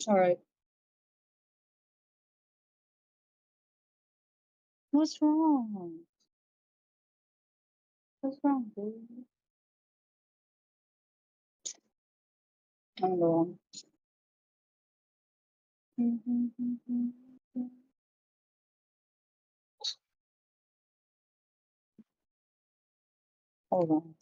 All right. What's wrong? What's wrong, baby? I'm wrong. Hold on.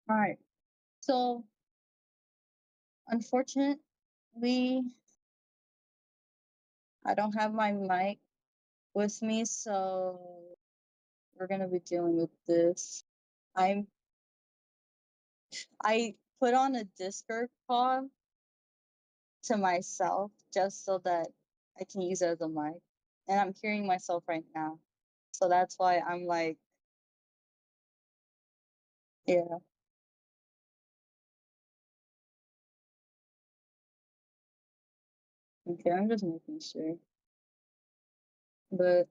All right. So, unfortunately, I don't have my mic with me, so we're gonna be dealing with this. I'm I put on a Discord call to myself just so that I can use it as a mic, and I'm hearing myself right now, so that's why I'm like, yeah. Okay, I'm just making sure, but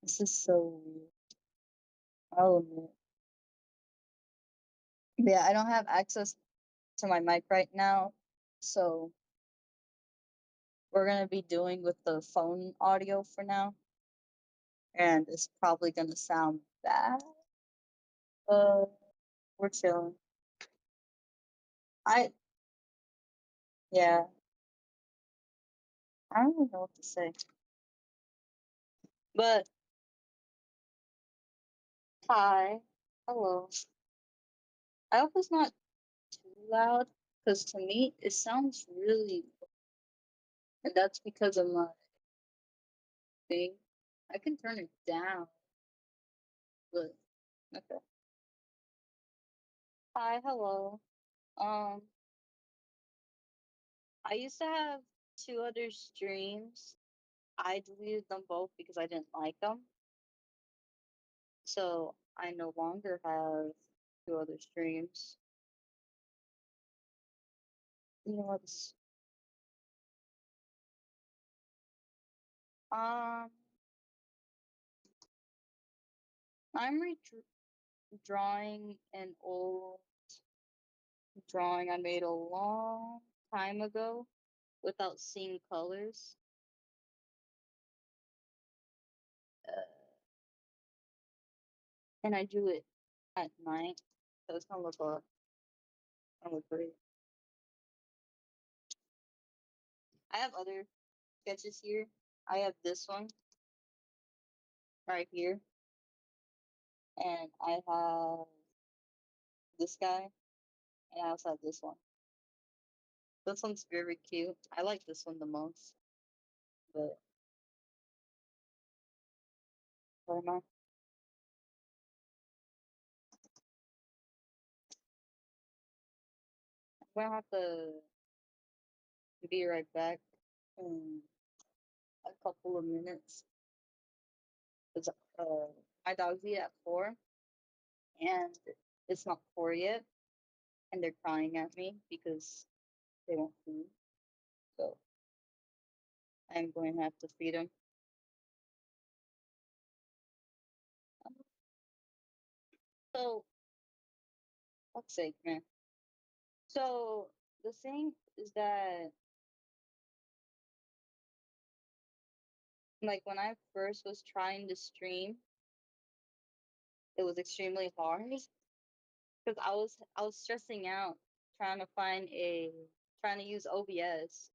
this is so weird. I'll admit. Yeah, I don't have access to my mic right now, so we're gonna be doing with the phone audio for now, and it's probably gonna sound bad, but we're chilling. I yeah, I don't even know what to say. But hi, hello. I hope it's not too loud, because to me it sounds really, and that's because of my thing. I can turn it down, but okay. Hi, hello. Um, I used to have two other streams. I deleted them both because I didn't like them. So I no longer have two other streams. You know what's um I'm redrawing an old drawing I made a long time ago without seeing colors. Uh, and I do it at night. So it's gonna look great. I have other sketches here. I have this one right here, and I have this guy, and I also have this one. This one's very cute. I like this one the most, but where am I? I'm gonna have to be right back in a couple of minutes. 'Cause, my dogs eat at 4, and it's not 4 yet, and they're crying at me because they want food. So I'm going to have to feed them. So, fuck's sake, man. So the thing is that, like, when I first was trying to stream, it was extremely hard because I was stressing out trying to trying to use OBS,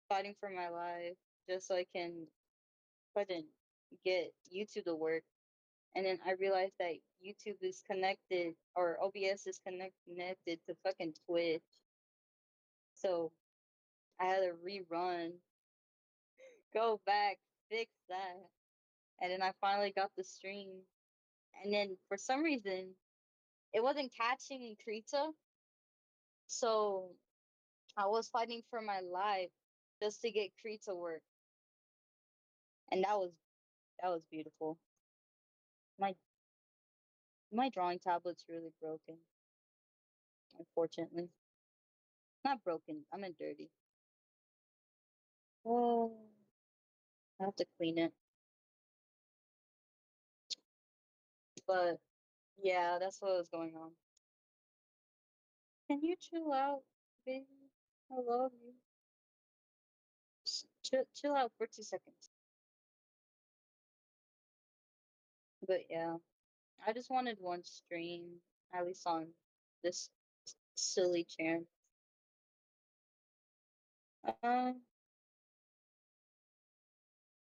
fighting for my life just so I can couldn't get YouTube to work. And then I realized that YouTube is connected, or OBS is connected to fucking Twitch. So I had to rerun, go back, fix that. And then I finally got the stream. And then for some reason, it wasn't catching in Krita. So I was fighting for my life just to get Krita work. And that was beautiful. My my drawing tablet's really broken, unfortunately. Not broken, I meant dirty. Oh, I have to clean it. But yeah, that's what was going on. Can you chill out, baby? I love you. Chill out for 2 seconds. But yeah, I just wanted one stream, at least on this silly chair. Um,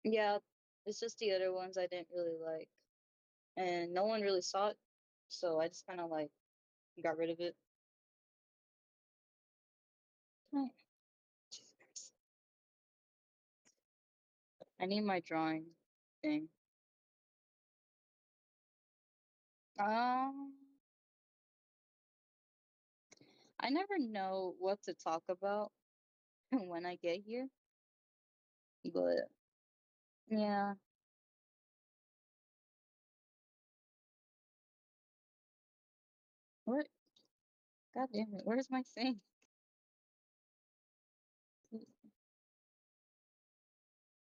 yeah, it's just the other ones I didn't really like, and no one really saw it, so I just kind of like got rid of it. Oh, Jesus Christ. I need my drawing thing. Um, I never know what to talk about when I get here, but yeah. Where? God damn it! Where's my thing?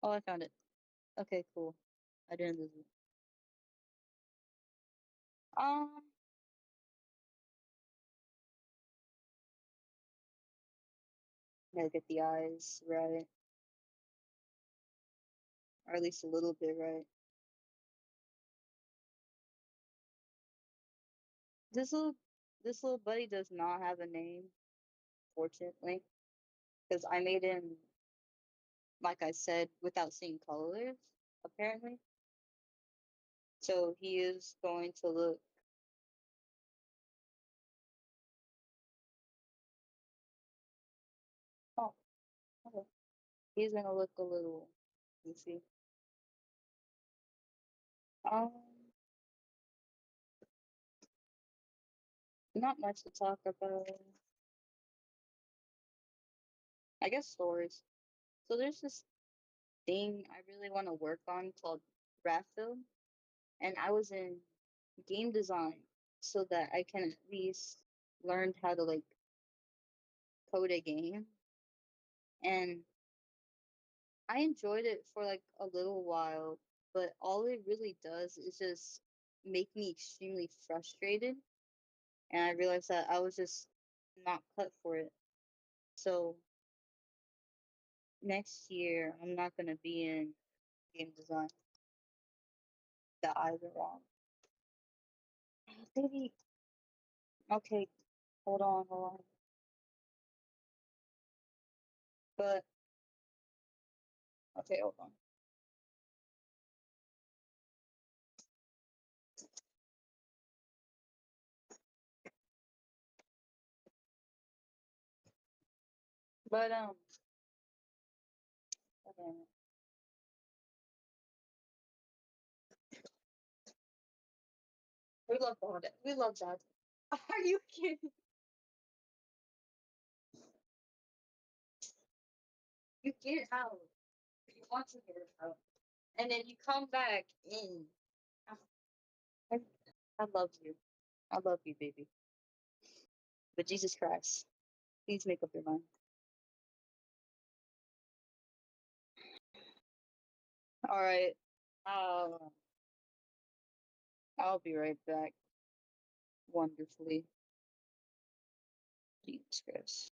Oh, I found it. Okay, cool. I didn't lose it. Um, gotta get the eyes right, or at least a little bit right. This little this little buddy does not have a name, fortunately, because I made him, like I said, without seeing colors, apparently. So he is going to look. Oh, okay. He's gonna look a little. Let's see. Um, not much to talk about. I guess stories. So there's this thing I really want to work on called graph film, and I was in game design so that I can at least learn how to like code a game. And I enjoyed it for like a little while, but all it really does is just make me extremely frustrated. And I realized that I was just not cut for it. So next year, I'm not going to be in game design. The eyes are wrong. Baby, okay, hold on. But, okay, hold on. But, okay, we love that. We love that. Are you kidding? You get out. You want to get out. And then you come back in. I, I love you. I love you, baby. But Jesus Christ, please make up your mind. All right. Uh, I'll be right back. Wonderfully. Jesus Christ.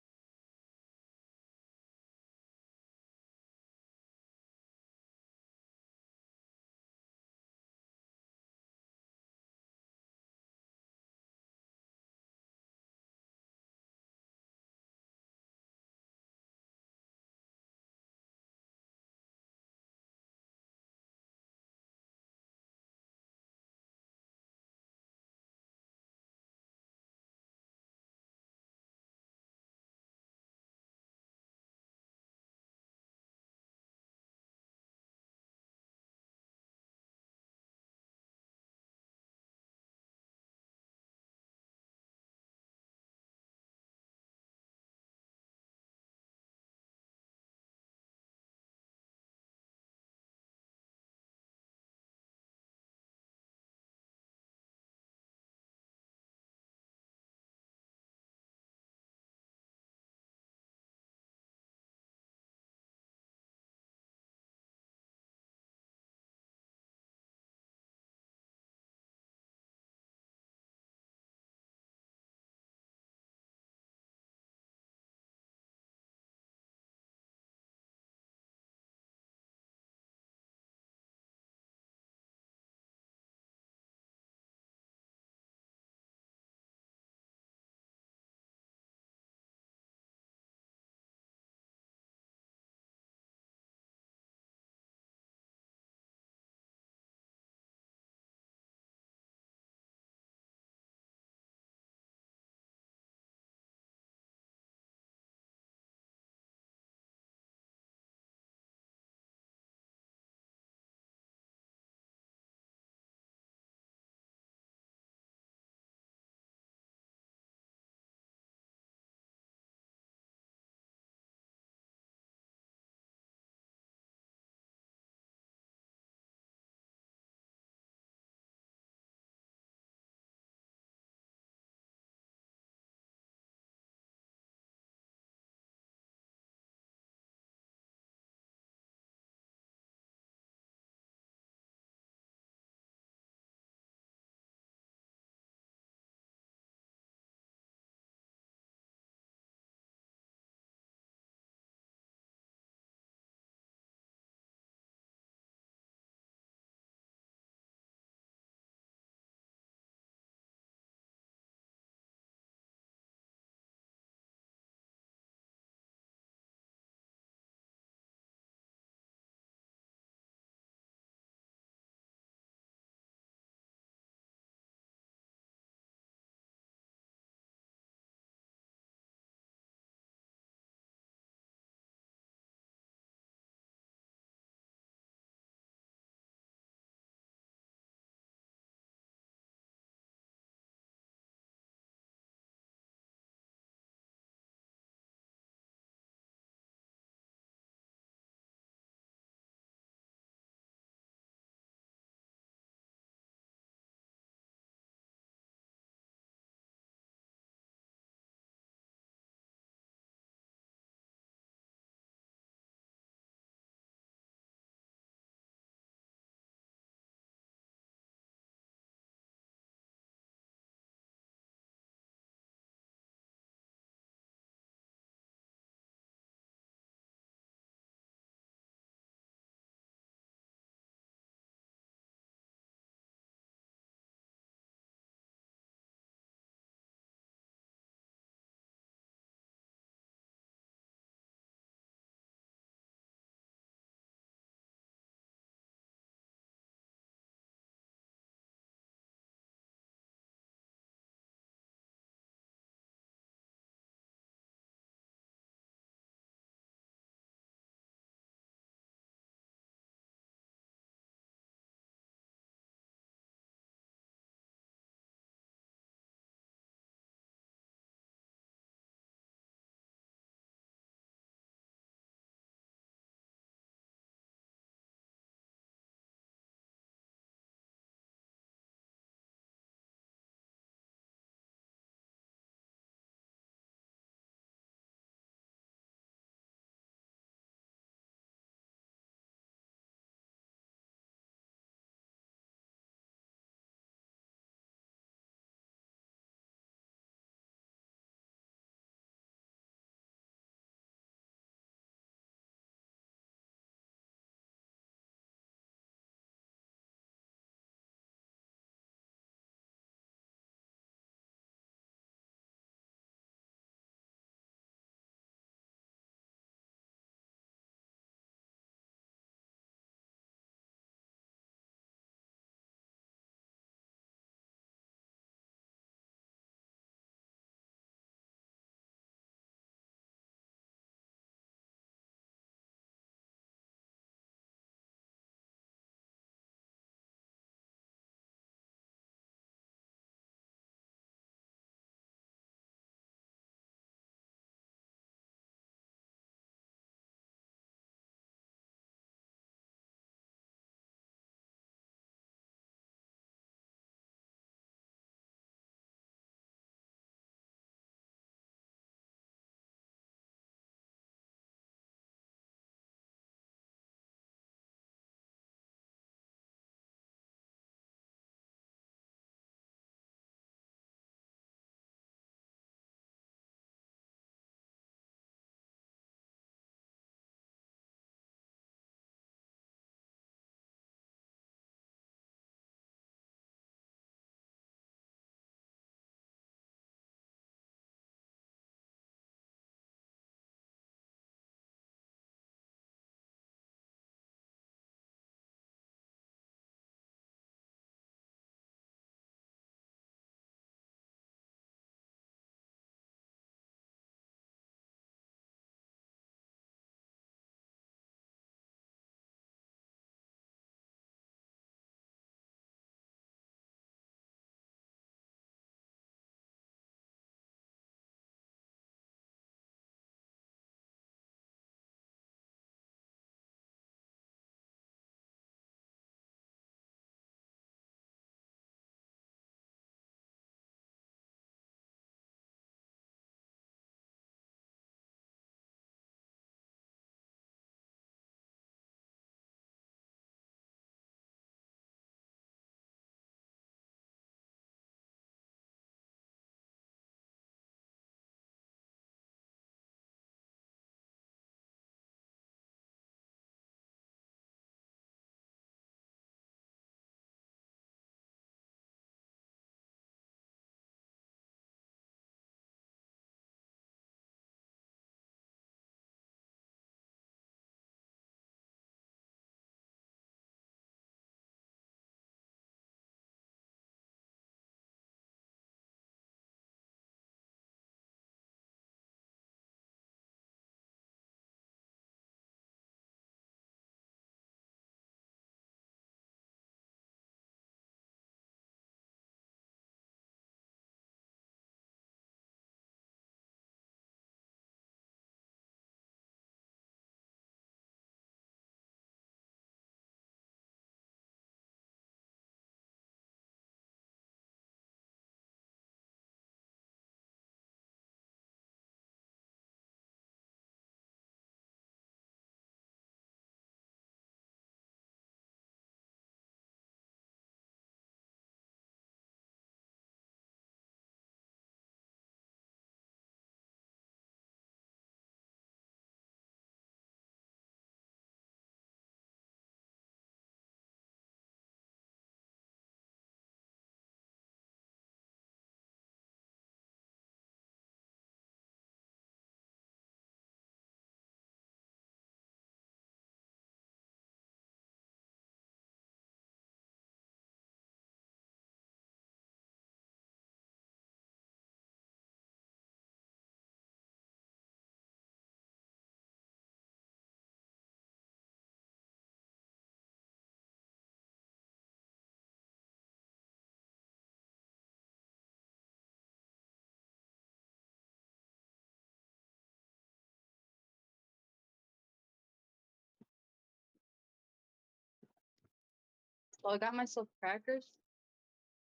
So I got myself crackers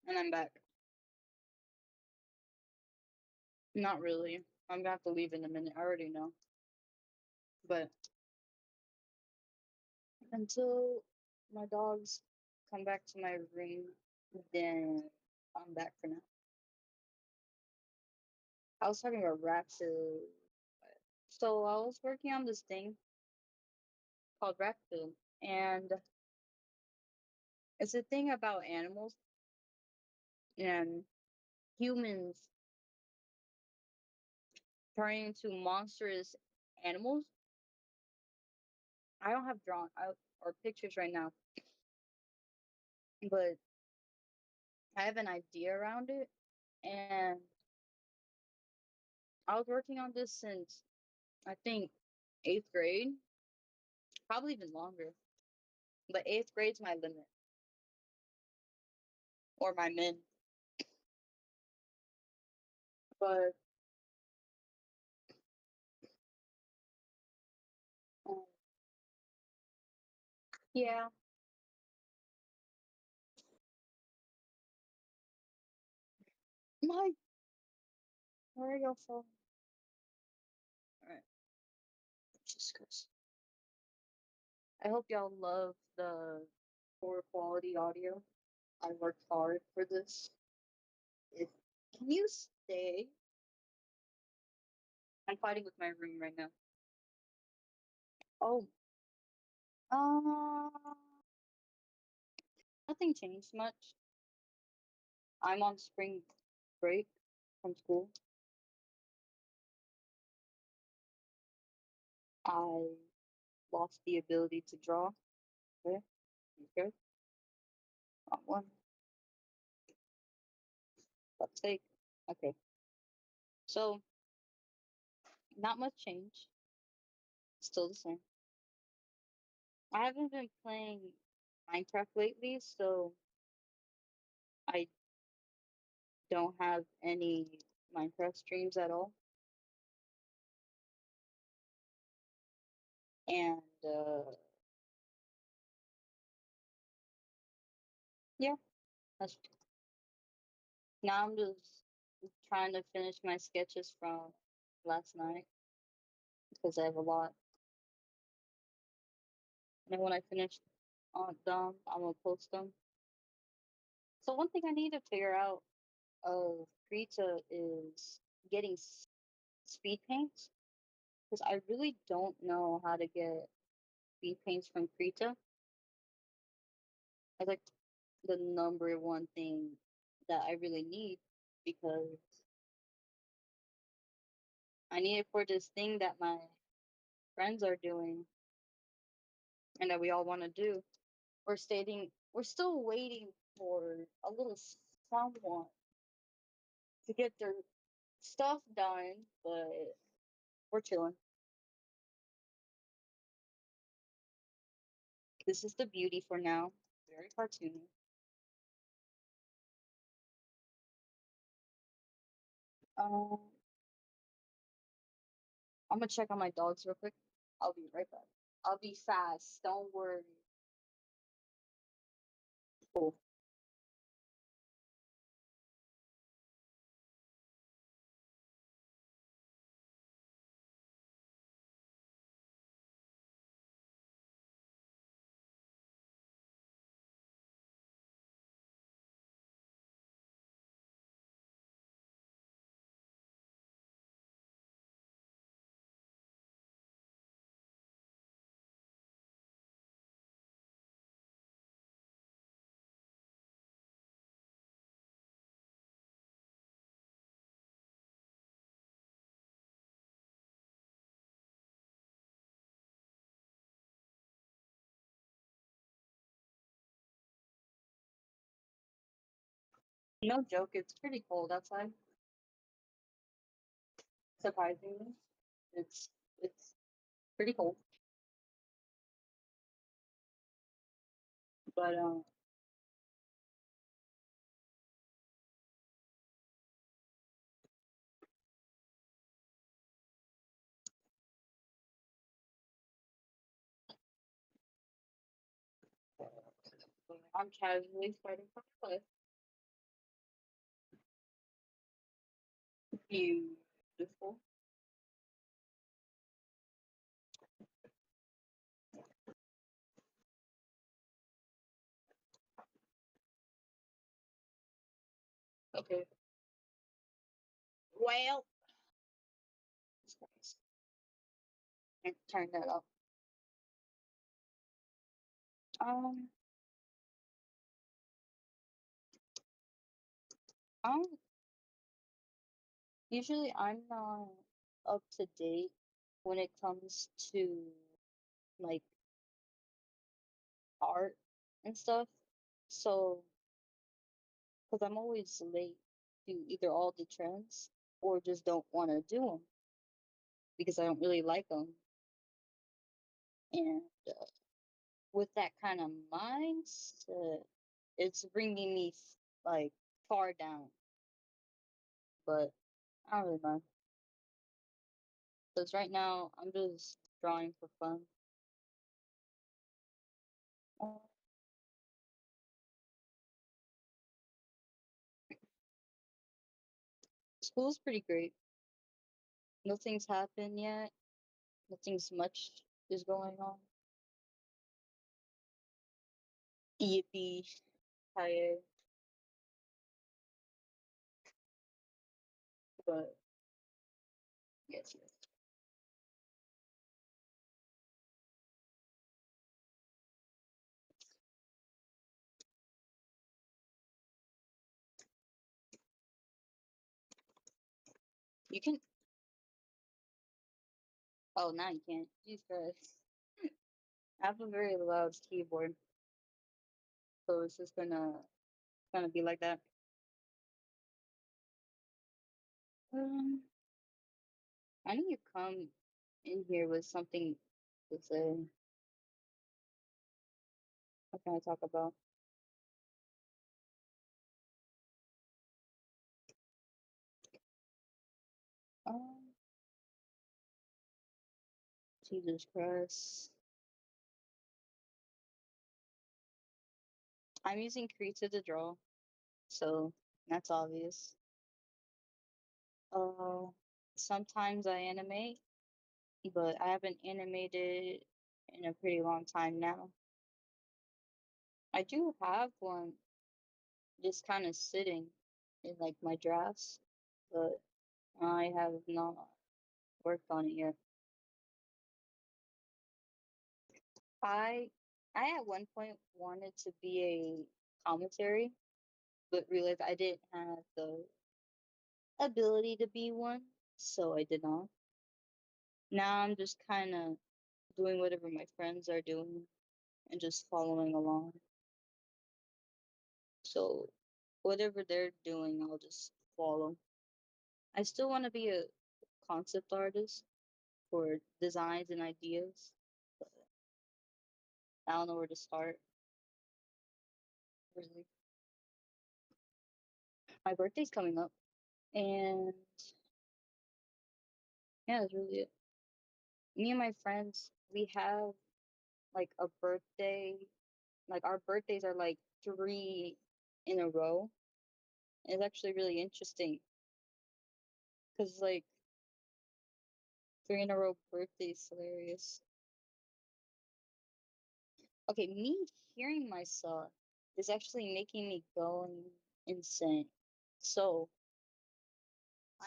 and I'm back. Not really. I'm gonna have to leave in a minute. I already know. But until my dogs come back to my room, then I'm back for now. I was talking about Raptor. So I was working on this thing called Raptor, and it's a thing about animals and humans turning into monstrous animals. I don't have drawn or pictures right now, but I have an idea around it. And I was working on this since I think eighth grade, probably even longer. But eighth grade's my limit or my min. But um, yeah, my where are y'all from? All right, just goes. I hope y'all love the poor quality audio. I worked hard for this. If can you stay? I'm fighting with my room right now. Oh, uh, nothing changed much. I'm on spring break from school. I lost the ability to draw. Okay, okay, wrong one. Let's take. Okay, so not much change. Still the same. I haven't been playing Minecraft lately, so I don't have any Minecraft streams at all. And yeah, that's now I'm just trying to finish my sketches from last night because I have a lot. And then when I finish them, I'm gonna post them. So one thing I need to figure out of Krita is getting speed paints because I really don't know how to get speed paints from Krita. That's like the number one thing that I really need because I need it for this thing that my friends are doing and that we all want to do. We're still waiting for a little someone to get their stuff done, but we're chilling. This is the beauty for now. Very cartoony. Um, I'm gonna check on my dogs real quick. I'll be right back. I'll be fast. Don't worry. Cool. No joke. It's pretty cold outside. Surprisingly, it's pretty cold. But I'm casually starting from the list. Beautiful. Okay. Well, it's nice. And turn that up. Um, I'm usually I'm not up to date when it comes to like art and stuff. So, because I'm always late to either all the trends or just don't want to do them because I don't really like them. And with that kind of mindset, it's bringing me like far down. But I don't really mind because right now I'm just drawing for fun. Uh, School's pretty great. Nothing's happened yet. Nothing's much is going on. Yippee! Hi, but yes, yes. You can. Oh, now you can't. Jesus Christ. I have a very loud keyboard, so it's just gonna be like that. Um, I need to come in here with something to say. What can I talk about? Um, Jesus Christ. I'm using Krita to draw, so that's obvious. Uh, Sometimes I animate, but I haven't animated in a pretty long time now. I do have one just kind of sitting in like my drafts, but I have not worked on it yet. I I at one point wanted to be a commentary, but realized I didn't have the ability to be one, so I did not. Now I'm just kind of doing whatever my friends are doing and just following along. So whatever they're doing, I'll just follow. I still want to be a concept artist for designs and ideas, but I don't know where to start, really. My birthday's coming up, and yeah, that's really it. Me and my friends, we have like a birthday, like our birthdays are like three in a row. It's actually really interesting because like three in a row birthdays hilarious. Okay, me hearing myself is actually making me going insane. So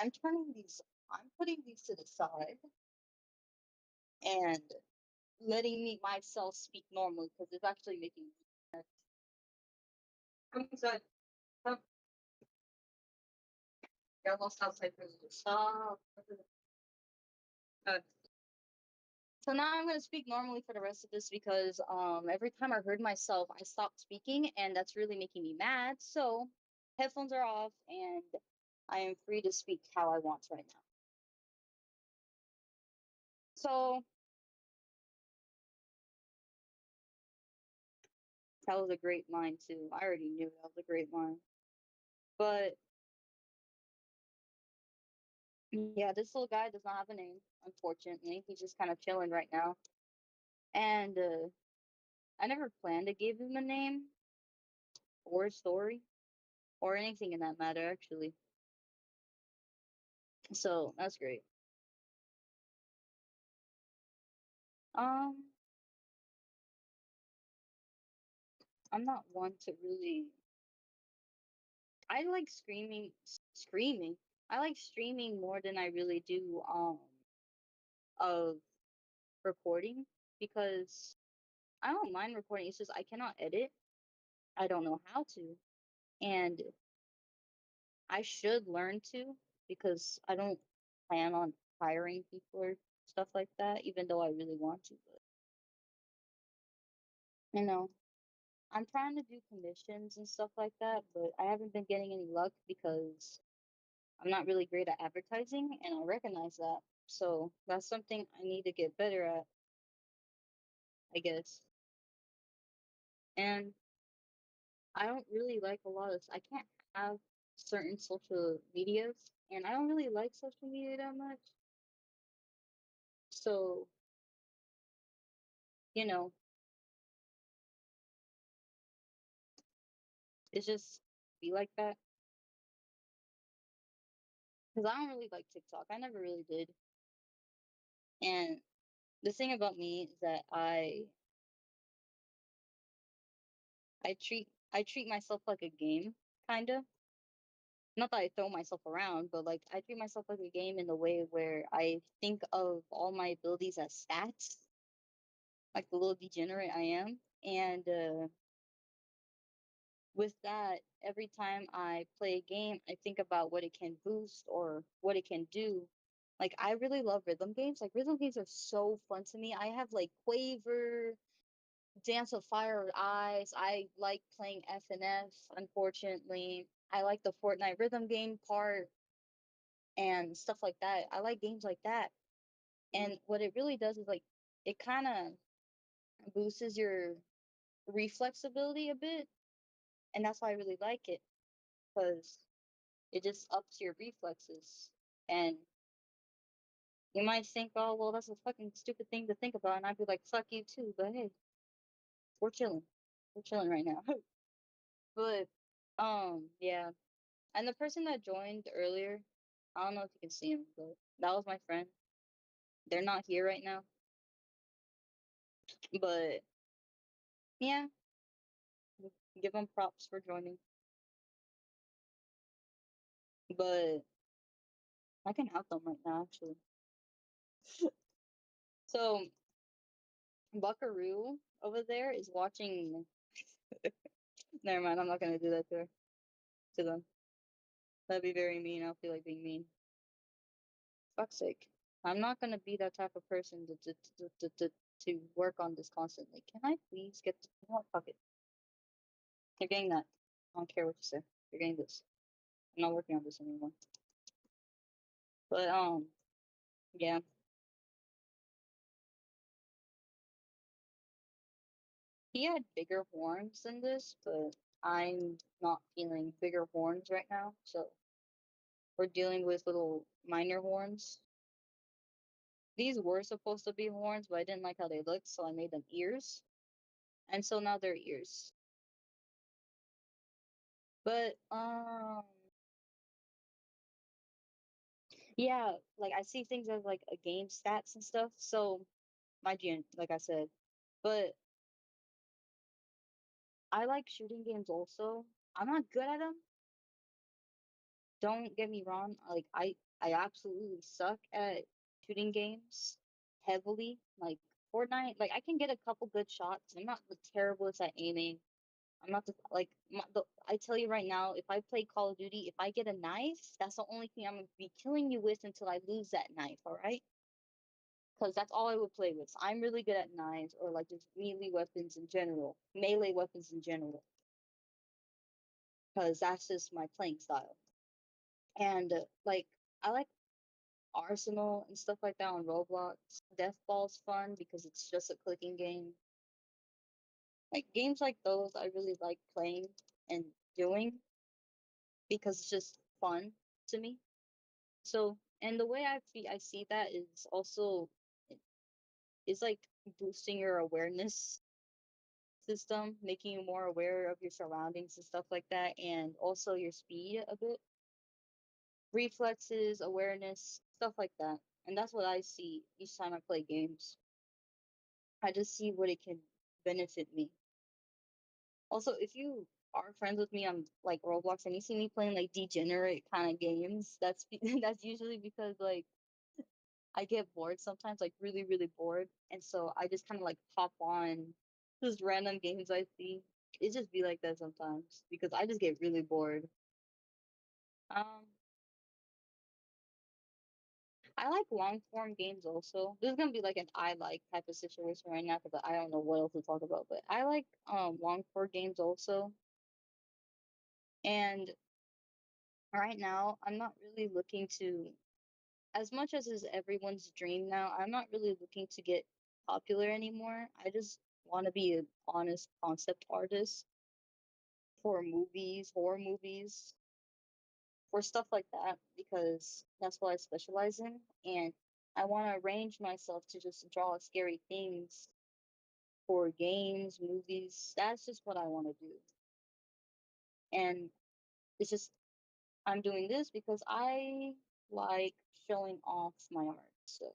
I'm turning these, I'm putting these to the side and letting me myself speak normally because it's actually making me. Come inside. Come. You're almost outside for the stop. Uh, So now I'm gonna speak normally for the rest of this because every time I heard myself, I stopped speaking, and that's really making me mad. So headphones are off, and I am free to speak how I want right now. So that was a great line too. I already knew that was a great line. But yeah, this little guy does not have a name, unfortunately. He's just kind of chilling right now. And I never planned to give him a name, or story or anything in that matter actually. So that's great. Um, I'm not one to really. I like screaming. I like streaming more than I really do of recording because I don't mind recording. It's just I cannot edit. I don't know how to, and I should learn to because I don't plan on hiring people or stuff like that. Even though I really want to, but you know, I'm trying to do commissions and stuff like that, but I haven't been getting any luck because I'm not really great at advertising, and I recognize that. So that's something I need to get better at, I guess. And I don't really like a lot of, I can't have certain social medias, and I don't really like social media that much. So, you know, it's just be like that. Because I don't really like TikTok. I never really did. And the thing about me is that I treat myself like a game, kinda. Not that I throw myself around, but like I treat myself like a game in the way where I think of all my abilities as stats, like the little degenerate I am. And with that, every time I play a game, I think about what it can boost or what it can do. Like I really love rhythm games. Like rhythm games are so fun to me. I have like Quaver, Dance of Fire or Ice. I like playing FNF, unfortunately. I like the Fortnite rhythm game part and stuff like that. I like games like that. And what it really does is like it kind of boosts your reflex ability a bit, and that's why I really like it because it just ups your reflexes. And you might think, oh well, that's a fucking stupid thing to think about, and I'd be like, fuck you too. But hey, we're chilling. We're chilling right now. But yeah. And the person that joined earlier, I don't know if you can see him, but that was my friend. They're not here right now, but yeah, give them props for joining. But I can help them right now, actually. So Buckaroo over there is watching. Never mind, I'm not gonna do that to them. That'd be very mean. I will feel like being mean. Fuck's sake. I'm not gonna be that type of person to work on this constantly. Can I please get? You know what? Fuck it. You're getting that. I don't care what you say. You're getting this. I'm not working on this anymore. But yeah. He had bigger horns than this, but I'm not feeling bigger horns right now. So we're dealing with little minor horns. These were supposed to be horns, but I didn't like how they looked, so I made them ears. And so now they're ears. But yeah, like I see things as like a game stats and stuff. So my gen, like I said, but I like shooting games also. I'm not good at them. Don't get me wrong. Like I absolutely suck at shooting games heavily. Like Fortnite, like I can get a couple good shots. I'm not the terriblest at aiming. I'm not the like I tell you right now, if I play Call of Duty, if I get a knife, that's the only thing I'm gonna be killing you with until I lose that knife. All right? Because that's all I would play with. I'm really good at knives or like just melee weapons in general. Because that's just my playing style. And like I like Arsenal and stuff like that on Roblox. Death Ball's fun because it's just a clicking game. Like games like those, I really like playing and doing because it's just fun to me. So, and the way I see that is also it's like boosting your awareness system, making you more aware of your surroundings and stuff like that, and also your speed a bit, reflexes, awareness, stuff like that. And that's what I see each time I play games. I just see what it can benefit me. Also, if you are friends with me on like Roblox and you see me playing like degenerate kind of games, that's usually because like I get bored sometimes, like really, really bored. And so I just kind of like hop on just random games I see. It just be like that sometimes because I just get really bored. Um, I like long form games also. This is gonna be like an I like type of situation right now because I don't know what else to talk about. But I like long form games also. And right now, I'm not really looking to, as much as is everyone's dream now, I'm not really looking to get popular anymore. I just want to be an honest concept artist for movies, horror movies, for stuff like that, because that's what I specialize in. And I want to arrange myself to just draw scary things for games, movies. That's just what I want to do. And it's just, I'm doing this because I like showing off my art. So,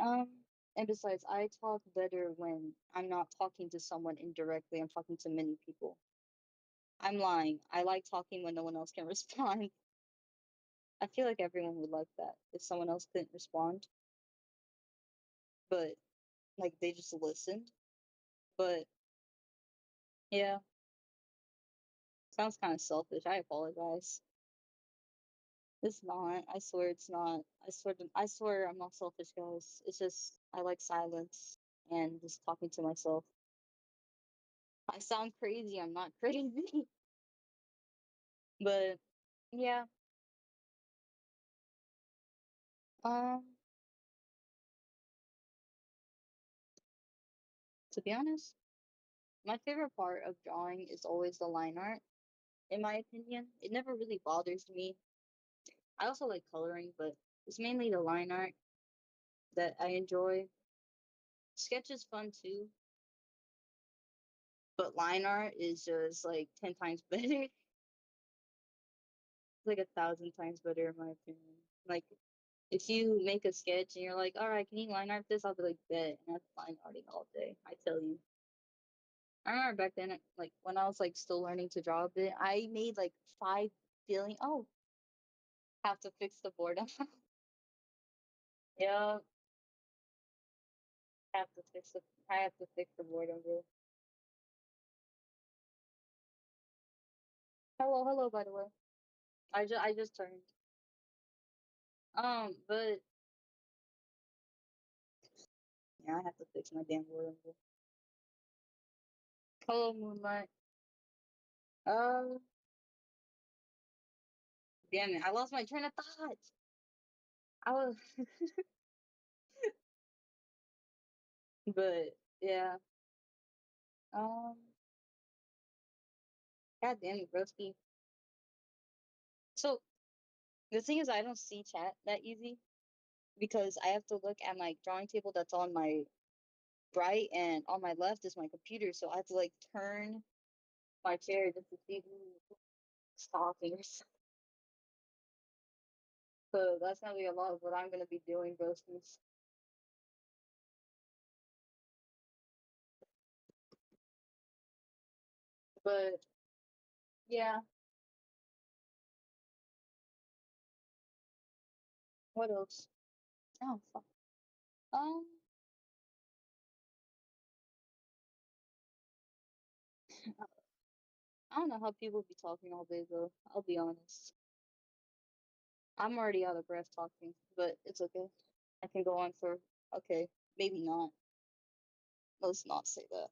um, and besides, I talk better when I'm not talking to someone indirectly. I'm talking to many people. I'm lying. I like talking when no one else can respond. I feel like everyone would like that if someone else couldn't respond, but like they just listened. But yeah, sounds kind of selfish. I apologize. It's not. I swear it's not. I swear I'm not selfish, guys. It's just I like silence and just talking to myself. I sound crazy. I'm not crazy. But yeah, um, to be honest, my favorite part of drawing is always the line art, in my opinion. It never really bothers me. I also like coloring, but it's mainly the line art that I enjoy. Sketch is fun too, but line art is just like 10 times better. It's like 1,000 times better in my opinion. Like if you make a sketch and you're like, all right, can you line art this? I'll be like, bet, and that's line arting all day. I tell you. I remember back then, like when I was like still learning to draw a bit, I made like 5 billion. Oh, have to fix the boredom. Yeah, have to fix the. I have to fix the boredom, bro. Hello, hello. By the way, I just turned. But yeah, I have to fix my damn boredom, bro. Hello, Moonlight. Uh, damn it, I lost my train of thought. I was, but yeah. Um, God damn it, broski. So the thing is, I don't see chat that easy because I have to look at my drawing table that's on my right, and on my left is my computer. So I have to like turn my chair just to see who's talking or something. So that's gonna be a lot of what I'm gonna be doing, broskies. But yeah, what else? Oh, fuck. Um, I don't know how people be talking all day though. I'll be honest. I'm already out of breath talking, but it's okay. I can go on for okay, maybe not. Let's not say that.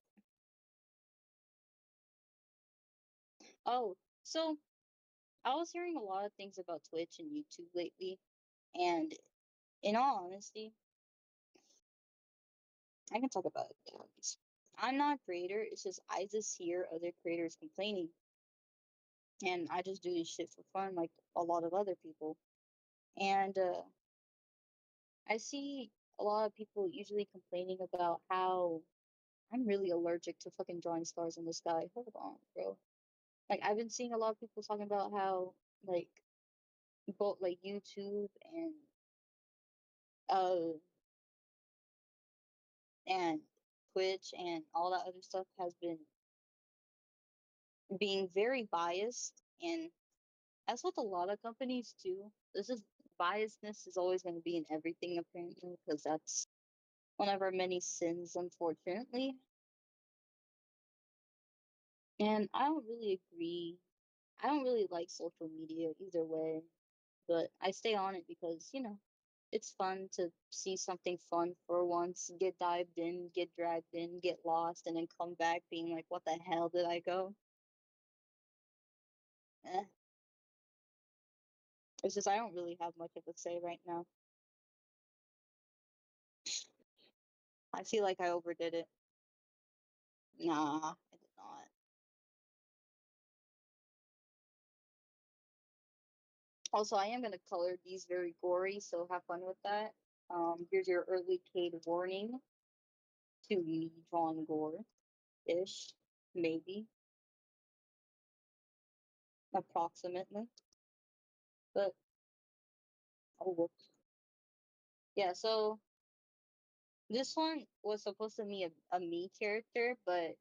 Oh, so I was hearing a lot of things about Twitch and YouTube lately, and in all honesty, I can talk about it. Guys. I'm not a creator. It's just I just hear other creators complaining, and I just do this shit for fun, like a lot of other people. And I see. a lot of people usually complaining about how I'm really allergic to fucking drawing stars in the sky. Hold on, bro. Like I've been seeing a lot of people talking about how like both like YouTube uh and Twitch and all that other stuff has been being very biased, and that's with a lot of companies too. This is biasness is always going to be in everything apparently because that's one of our many sins, unfortunately. And I don't really agree. I don't really like social media either way, but I stay on it because, it's fun to see something fun for once, get dived in, get dragged in, get lost, and then come back being like, what the hell did I go? Eh. It's just I don't really have much of a say right now. I feel like I overdid it. Nah, I did not. Also, I am gonna color these very gory, so have fun with that. Here's your early Cade warning to me drawing gore-ish, maybe, approximately. But oh whoops. Yeah, so this one was supposed to be a me character, but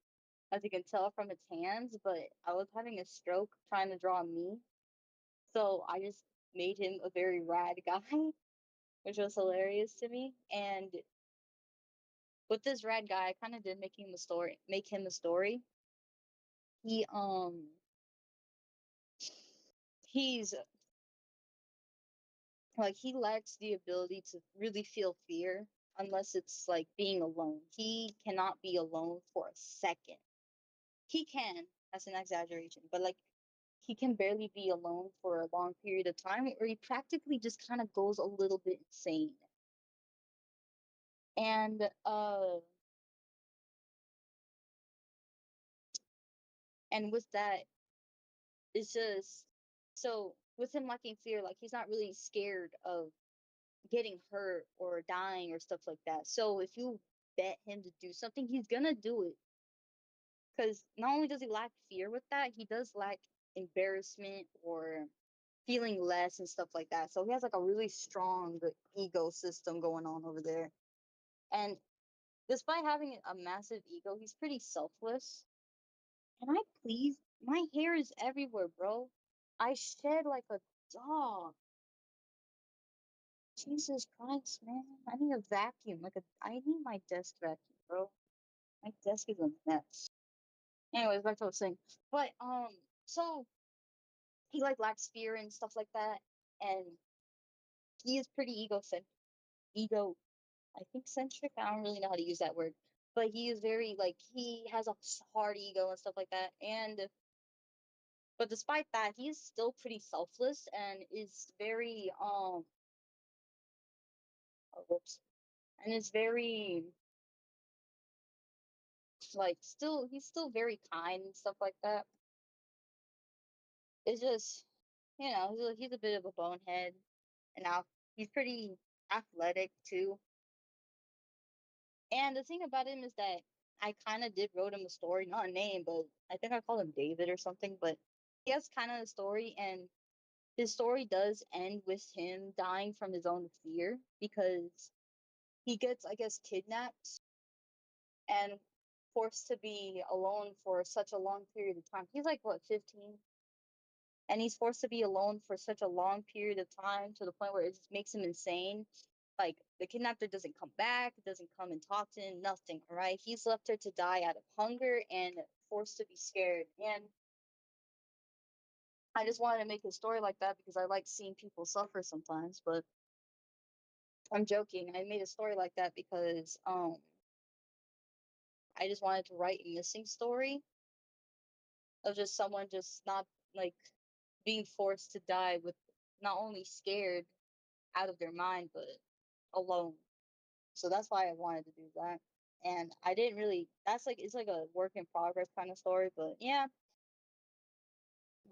as you can tell from its hands, but I was having a stroke trying to draw me. So I just made him a very rad guy, which was hilarious to me. And with this red guy, I kind of did make him a story. He he's like he lacks the ability to really feel fear unless it's like being alone. He cannot be alone for a second. He can, that's an exaggeration, but like he can barely be alone for a long period of time, or he practically just kind of goes a little bit insane. And with that, it's just so with him lacking fear, like he's not really scared of getting hurt or dying or stuff like that. So if you bet him to do something, he's gonna do it. Because not only does he lack fear with that, he does lack embarrassment or feeling less and stuff like that. So he has like a really strong ego system going on over there. And despite having a massive ego, he's pretty selfless. And I please, my hair is everywhere, bro. I shed like a dog. Jesus Christ, man. I need a vacuum. I need my desk vacuum, bro. My desk is a mess. Anyways, back to what I was saying. But so he like lacks fear and stuff like that, and he is pretty ego. I think centric. I don't really know how to use that word, but he is very like he has a hard ego and stuff like that. And but despite that, he is still pretty selfless and is very oh, whoops, and is very like still he's still very kind and stuff like that. It's just he's a bit of a bonehead, and now he's pretty athletic too. And the thing about him is that I kind of did wrote him a story, not a name, but I think I called him David or something. But he has kind of a story, and his story does end with him dying from his own fear because he gets, I guess, kidnapped and forced to be alone for such a long period of time. He's like what, 15? And he's forced to be alone for such a long period of time to the point where it just makes him insane. Like the kidnapper doesn't come back, doesn't come and talk to him, nothing. All right, he's left there to die out of hunger and forced to be scared. And I just wanted to make a story like that because I like seeing people suffer sometimes. But I'm joking. I made a story like that because I just wanted to write a missing story of just someone just not like being forced to die with not only scared out of their mind but alone. So that's why I wanted to do that. And I didn't really that's like it's like a work in progress kind of story, but yeah,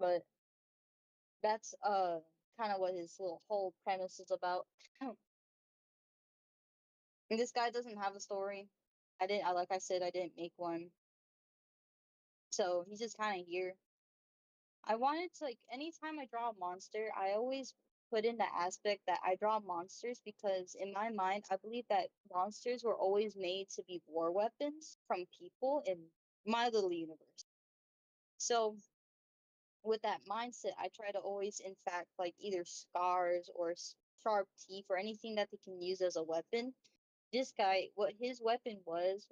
but that's kind of what his little whole premise is about. And this guy doesn't have a story. Like I said, I didn't make one. So he's just kind of here. I wanted to, like, anytime I draw a monster, I always put in the aspect that I draw monsters because in my mind, I believe that monsters were always made to be war weapons from people in my little universe. So with that mindset, I try to always, in fact, like either scars or sharp teeth or anything that they can use as a weapon. This guy, what his weapon was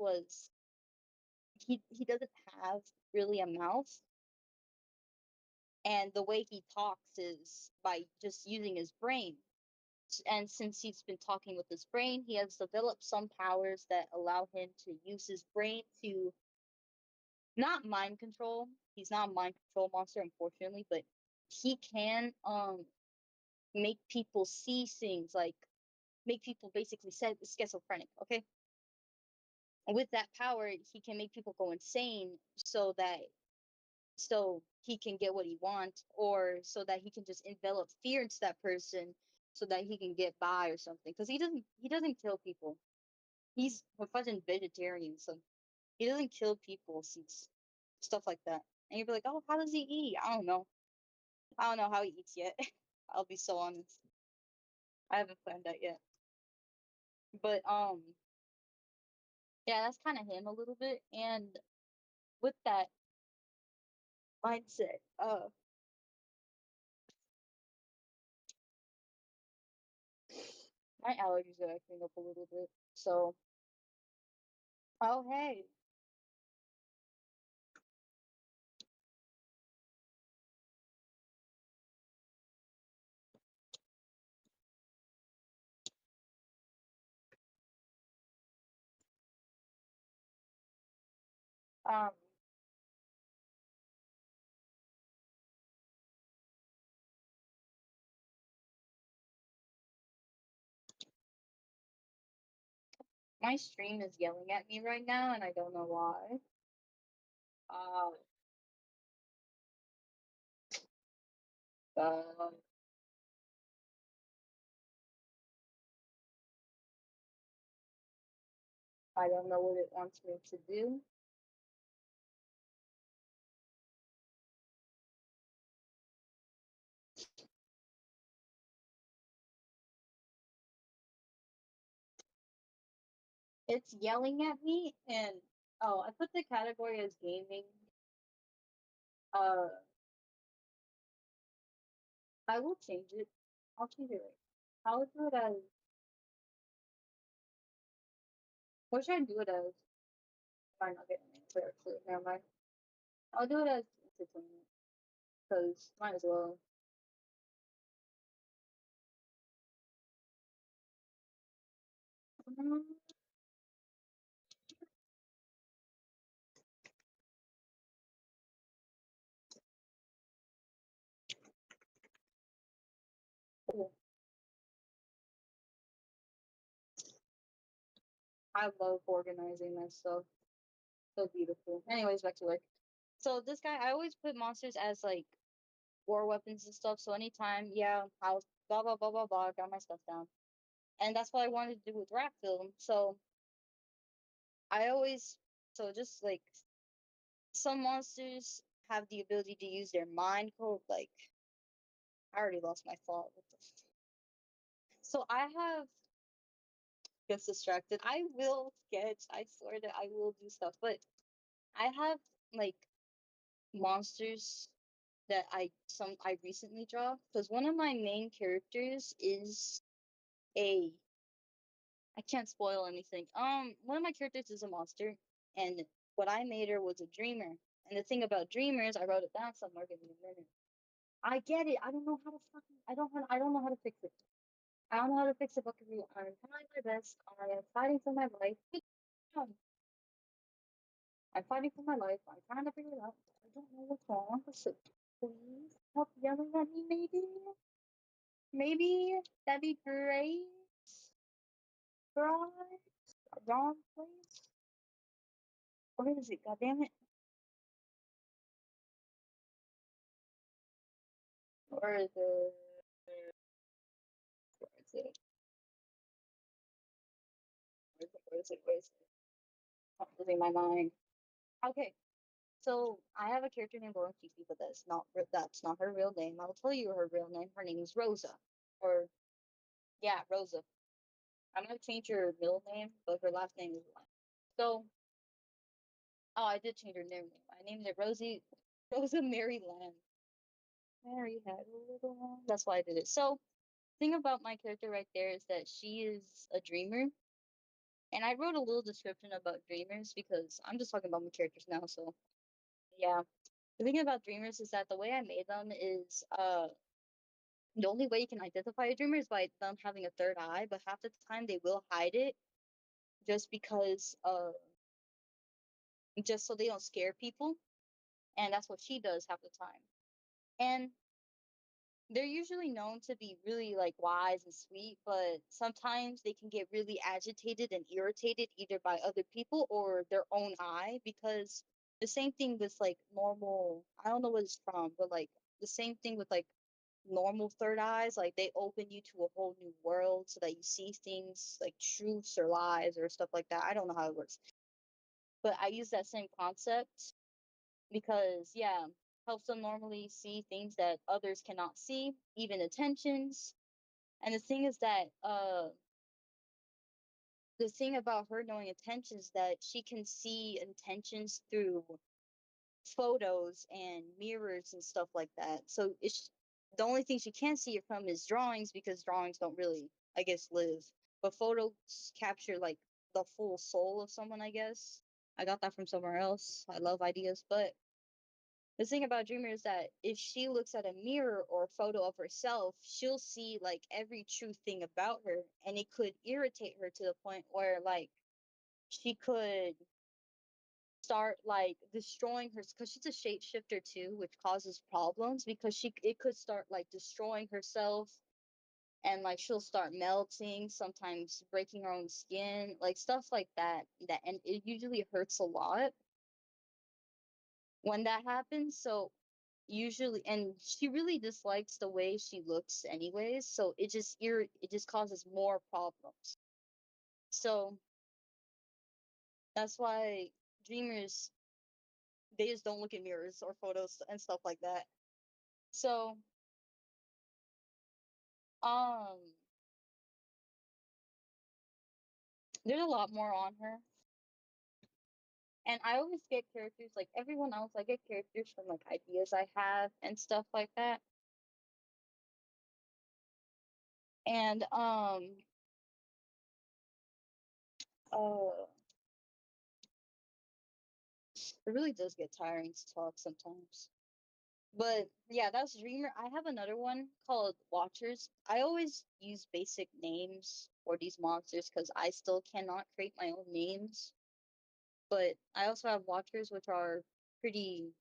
he doesn't have really a mouth, and the way he talks is by just using his brain. And since he's been talking with his brain, he has developed some powers that allow him to use his brain to not mind control. He's not a mind control monster, unfortunately, but he can make people see things, like make people basically schizophrenic. Okay, with that power, he can make people go insane so he can get what he wants, or so that he can just envelop fear into that person so that he can get by or something. Because he doesn't kill people. He's a fucking vegetarian, so he doesn't kill people. Since stuff like that. And you'd be like, oh, how does he eat? I don't know. I don't know how he eats yet. I'll be so honest. I haven't planned that yet. But yeah, that's kind of him a little bit. And with that mindset, my allergies are acting up a little bit. So, oh hey, um, my stream is yelling at me right now, and I don't know why. Uh, uh, I don't know what it wants me to do. It's yelling at me, and oh, I put the category as gaming. Uh, I will change it. I'll change it right. I'll do it as. What should I do it as? Might not get an answer actually. Never mind. I'll do it as entertainment because might as well. Mm, cool. I love organizing my stuff. So beautiful. Anyways, back to work. So this guy, I always put monsters as like war weapons and stuff. So anytime, yeah, house, blah blah blah blah blah, got my stuff down, and that's what I wanted to do with rap film. So I always, so just like some monsters have the ability to use their mind code. Like I already lost my thought. So I have gets distracted. I will sketch. I swear that I will do stuff, but I have like monsters that I recently draw because one of my main characters is a I can't spoil anything. One of my characters is a monster, and what I made her was a dreamer. And the thing about dreamers, I wrote it down somewhere. Give me a minute. I get it. I don't know how to fucking. I don't know how to fix it. I don't know how to fix it, but I'm trying my best. I am fighting for my life. I'm fighting for my life. I'm trying to figure it out. I don't know what's wrong. So please stop yelling at me, maybe? Maybe that'd be great. Right? Wrong place? What is it? God damn it. Where is it? Where is it? Wait, I'm losing my mind. Okay, so I have a character named Lauren Kiki, but that's not her real name. I'll tell you her real name. Her name is Rosa, or yeah, Rosa. I'm gonna change her middle name, but her last name is Lamb. So, oh, I did change her name. I named it Rosie, Rosa Mary Lamb. Mary had a little lamb. That's why I did it. So, thing about my character right there is that she is a dreamer, and I wrote a little description about dreamers because I'm just talking about my characters now. So, yeah, the thing about dreamers is that the way I made them is the only way you can identify a dreamer is by them having a third eye, but half the time they will hide it just because just so they don't scare people, and that's what she does half the time. And they're usually known to be really like wise and sweet, but sometimes they can get really agitated and irritated either by other people or their own eye because the same thing with like normal, I don't know what it's from, but like the same thing with like normal third eyes, like they open you to a whole new world so that you see things like truths or lies or stuff like that. I don't know how it works, but I use that same concept because yeah, helps them normally see things that others cannot see, even intentions. And the thing is that the thing about her knowing intentions that she can see intentions through photos and mirrors and stuff like that. So it's the only thing she can't see it from is drawings because drawings don't really, I guess, live. But photos capture like the full soul of someone, I guess. I got that from somewhere else. I love ideas, but the thing about Dreamer is that if she looks at a mirror or a photo of herself, she'll see like every true thing about her, and it could irritate her to the point where like she could start like destroying her because she's a shapeshifter too, which causes problems because she it could start like destroying herself and like she'll start melting, sometimes breaking her own skin, like stuff like that. That and it usually hurts a lot when that happens. So usually and she really dislikes the way she looks anyways, so it just causes more problems. So that's why dreamers they just don't look at mirrors or photos and stuff like that. So um there's a lot more on her, and I always get characters like everyone else. I get characters from like ideas I have and stuff like that. And uh it really does get tiring to talk sometimes. But yeah, that's Dreamer. I have another one called Watchers. I always use basic names for these monsters because I still cannot create my own names. But I also have Watchers, which are pretty,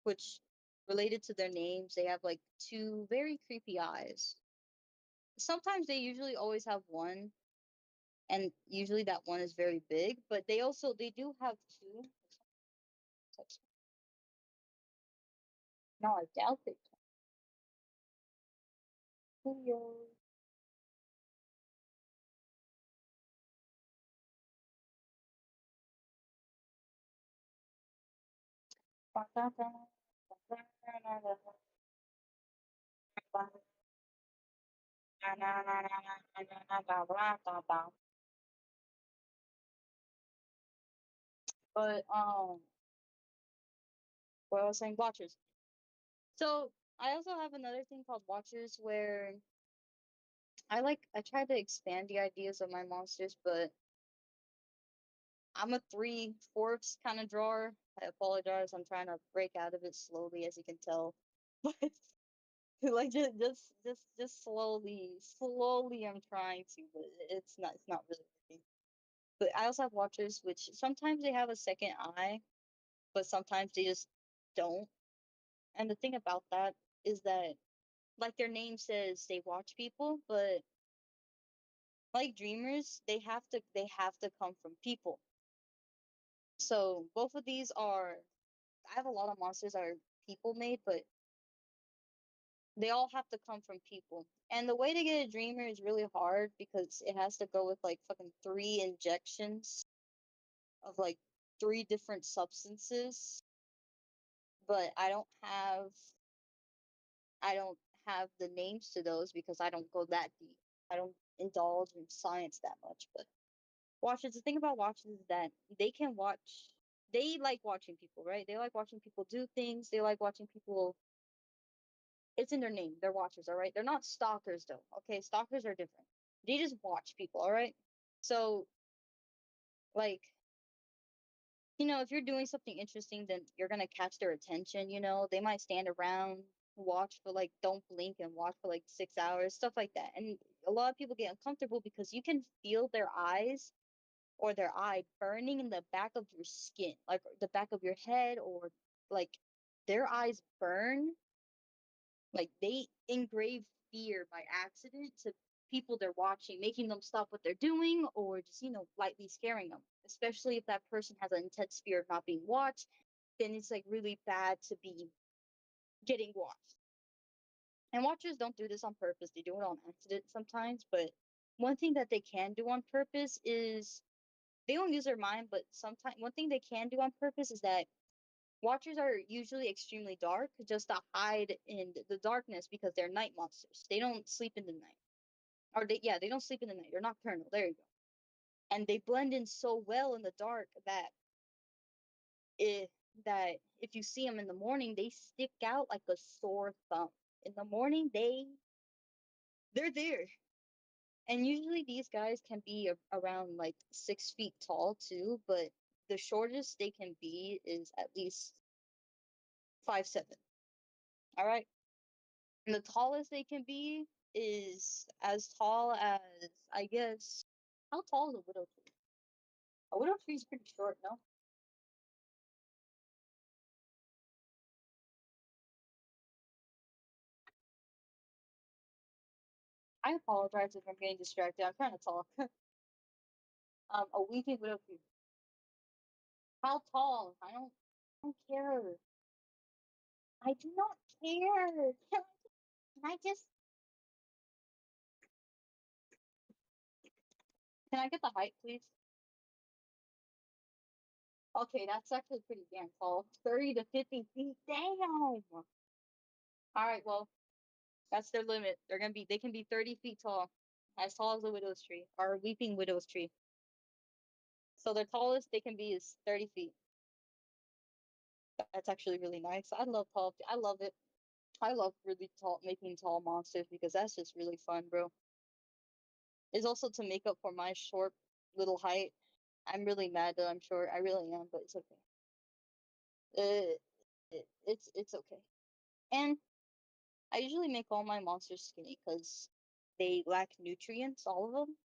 which related to their names, they have like two very creepy eyes. Sometimes they usually always have one, and usually that one is very big, but they do have two. No, I doubt they can. But what I was saying, Watchers. So I also have another thing called Watchers where I try to expand the ideas of my monsters, but I'm a three-fourths kind of drawer. I apologize. I'm trying to break out of it slowly, as you can tell. But like just slowly I'm trying to, but it's not really working. But I also have watchers which sometimes they have a second eye, but sometimes they just don't. And the thing about that is that like their name says they watch people, but like dreamers, they have to come from people. So both of these are I have a lot of monsters that are people made, but they all have to come from people. And the way to get a dreamer is really hard because it has to go with like fucking three injections. of like three different substances, but I don't have the names to those because I don't go that deep. I don't indulge in science that much. But watchers, the thing about watchers is that they like watching people, right? They like watching people do things. They like watching people. It's in their name. They're watchers, all right? They're not stalkers, though. Okay, stalkers are different. They just watch people, all right? So, like, if you're doing something interesting, then you're gonna catch their attention. They might stand around, watch for like, don't blink and watch for like 6 hours, stuff like that. And a lot of people get uncomfortable because you can feel their eyes or their eye burning in the back of your skin, like the back of your head, or like their eyes burn, like they engrave fear by accident to people they're watching, making them stop what they're doing or just, lightly scaring them. Especially if that person has an intense fear of not being watched, then it's like really bad to be getting watched. And watchers don't do this on purpose, they do it on accident sometimes. But one thing that they can do on purpose is they don't use their mind, but sometimes one thing they can do on purpose is that watchers are usually extremely dark just to hide in the darkness because they're night monsters. They don't sleep in the night. Or they don't sleep in the night. They're nocturnal. There you go. And they blend in so well in the dark if that if you see them in the morning, they stick out like a sore thumb. In the morning, they're there. And usually these guys can be around like 6 feet tall too, but the shortest they can be is at least 5'7". All right. And the tallest they can be is as tall as, I guess, how tall is a widow tree? A widow tree is pretty short, no? I apologize if I'm getting distracted. I'm trying to talk. A weeping widow tree. How tall? I don't care. I do not care. Can I get the height, please? Okay, that's actually pretty damn tall. 30 to 50 feet. Damn. All right, well, that's their limit. They can be 30 feet tall, as tall as a widow's tree or a weeping widow's tree. So their tallest they can be is 30 feet. That's actually really nice. I love it. I love really tall, making tall monsters because that's just really fun, bro. It's also to make up for my short little height. I'm really mad that I'm short. I really am, but it's okay. It's okay. And I usually make all my monsters skinny because they lack nutrients, all of them,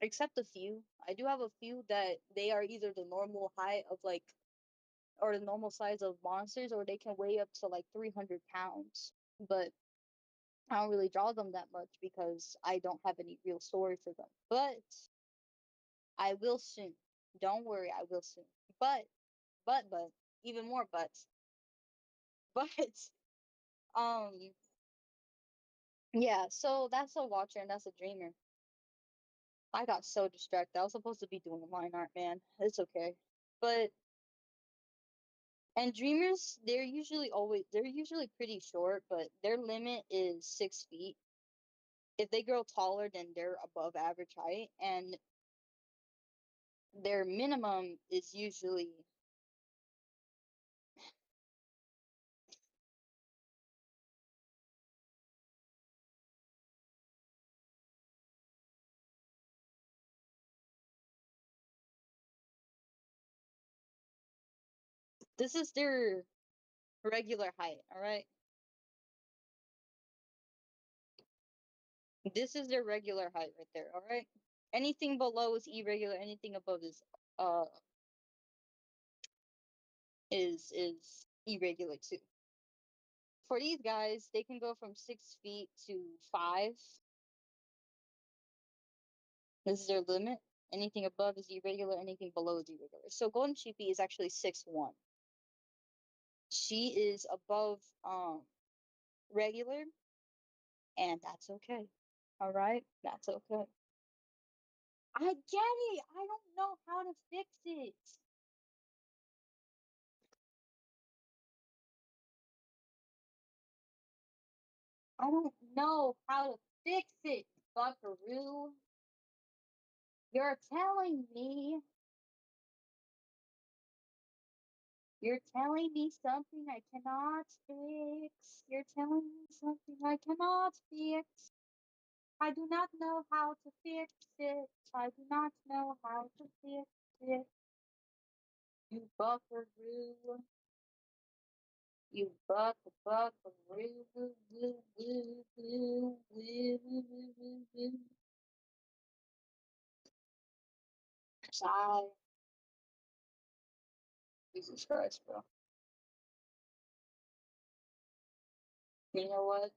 except a few. I do have a few that they are either the normal height of like, or the normal size of monsters, or they can weigh up to like 300 pounds. But I don't really draw them that much because I don't have any real story for them. But I will soon. Don't worry, I will soon. But, even more buts. But, um, yeah, so that's a watcher and that's a dreamer. I got so distracted. I was supposed to be doing line art, man. It's okay. But and dreamers, they're usually pretty short, but their limit is 6 feet. If they grow taller, then they're above average height, and their minimum is usually this is their regular height, all right? This is their regular height right there, all right? Anything below is irregular, anything above uh is irregular too. For these guys, they can go from 6 feet to 5. This is their limit. Anything above is irregular, anything below is irregular. So Golden Sheepy is actually 6'1". She is above regular, and that's okay. All right? That's okay. I get it. I don't know how to fix it. I don't know how to fix it, Buckaroo. You're telling me, you're telling me something I cannot fix. You're telling me something I cannot fix. I do not know how to fix it. I do not know how to fix it. You Buckaroo. You Buckaroo. Woo, woo, woo, woo, woo, woo, woo, woo. Sigh. Jesus Christ, bro. You know what?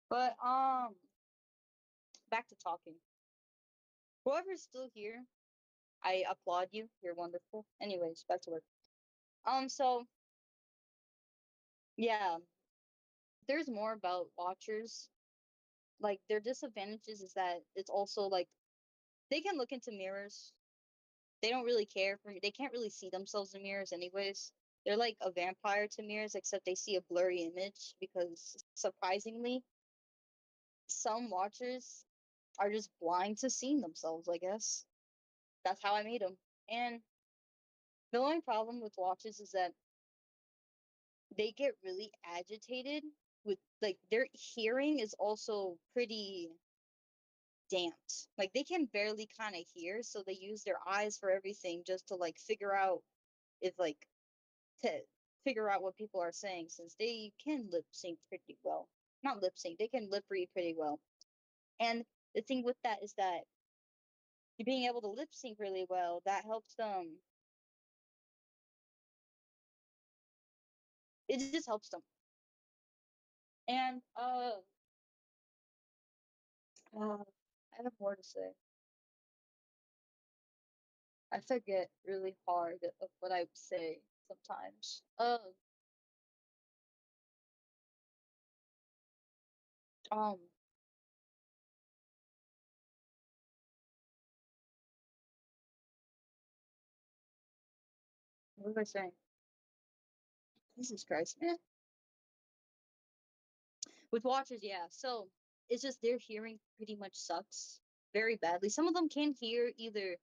But back to talking. Whoever's still here, I applaud you. You're wonderful. Anyways, back to work. So yeah, there's more about watchers. Like their disadvantages is that it's also like they can look into mirrors. They don't really care for they can't really see themselves in mirrors anyways. They're like a vampire to mirrors, except they see a blurry image because surprisingly, some watchers are just blind to seeing themselves, I guess. That's how I made them. And the only problem with watches is that they get really agitated with like their hearing is also pretty damped. Like they can barely kind of hear, so they use their eyes for everything just to like figure out if like to figure out what people are saying since they can lip sync pretty well. Not lip sync, they can lip read pretty well. And the thing with that is that being able to lip sync really well, that helps them. It just helps them. And I have more to say. I forget really hard of what I would say sometimes. Um, what was I saying? Jesus Christ, man. With watchers, yeah. So it's just their hearing pretty much sucks very badly. Some of them can hear either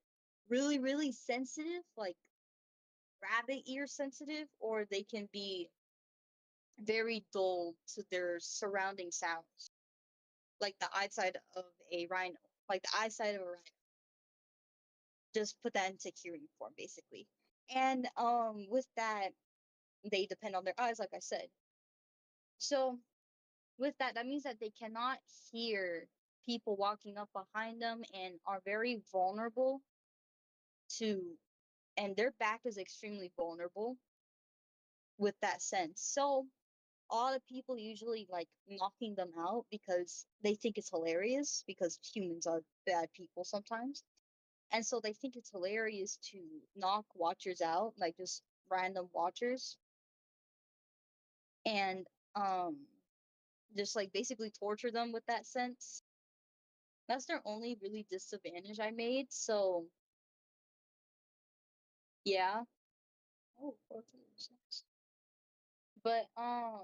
really, really sensitive, like rabbit ear sensitive, or they can be very dull to their surrounding sounds, like the eyesight of a rhino, like the eyesight of a rhino. Just put that into hearing form, basically. And with that, they depend on their eyes, like I said. So with that, that means that they cannot hear people walking up behind them and are very vulnerable to, and their back is extremely vulnerable with that sense. So a lot of people usually like knocking them out because they think it's hilarious because humans are bad people sometimes. And so they think it's hilarious to knock watchers out, like just random watchers, and um just like basically torture them with that sense. That's their only really disadvantage I made. So yeah. Oh, 14 cents. But uh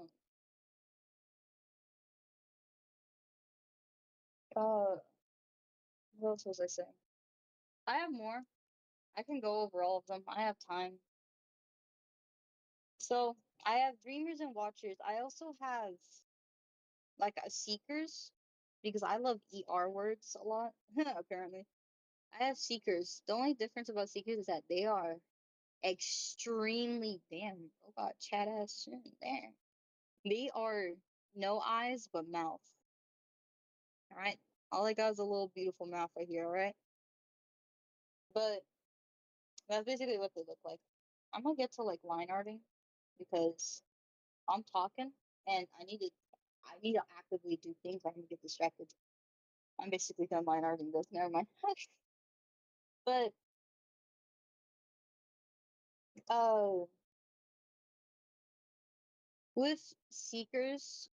what else was I saying? I have more. I can go over all of them. I have time. So I have dreamers and watchers. I also have like a seekers because I love ER words a lot, apparently. I have seekers. The only difference about seekers is that they are extremely damn oh god, chat ass shit. Damn. They are no eyes but mouth. Alright? All I got is a little beautiful mouth right here, alright? But that's basically what they look like. I'm gonna get to like line arting because I'm talking and I need to actively do things. I'm gonna get distracted. I'm basically done line arting this. Never mind. But uh with seekers,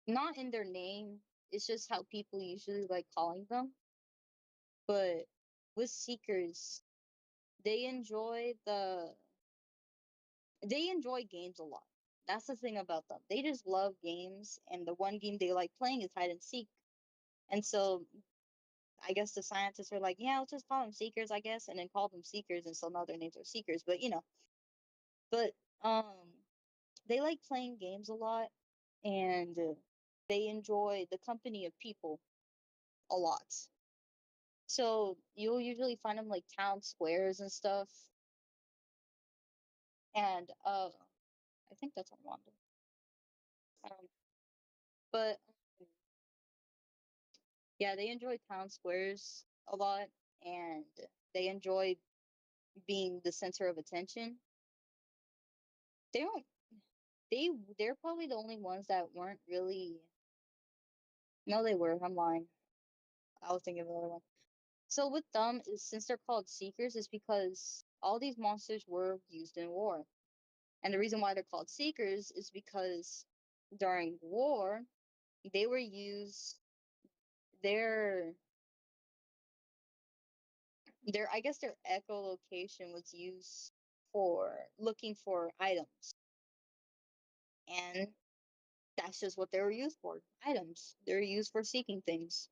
not in their name. It's just how people usually like calling them. But with seekers, they enjoy the they enjoy games a lot. That's the thing about them. They just love games, and the one game they like playing is hide and seek. And so I guess the scientists are like, yeah, let's just call them seekers, I guess, and then call them seekers, and so now their names are seekers. But but they like playing games a lot, and they enjoy the company of people a lot. So you'll usually find them like town squares and stuff. And I think that's on Wanda. Um, but yeah, they enjoy town squares a lot, and they enjoy being the center of attention. They don't. They're probably the only ones that weren't really. No, they were. I'm lying. I was thinking of another one. So with them, is since they're called seekers, is because all these monsters were used in war, and the reason why they're called seekers is because during war they were used. Their I guess their echolocation was used for looking for items, and that's just what they were used for, items. They're used for seeking things.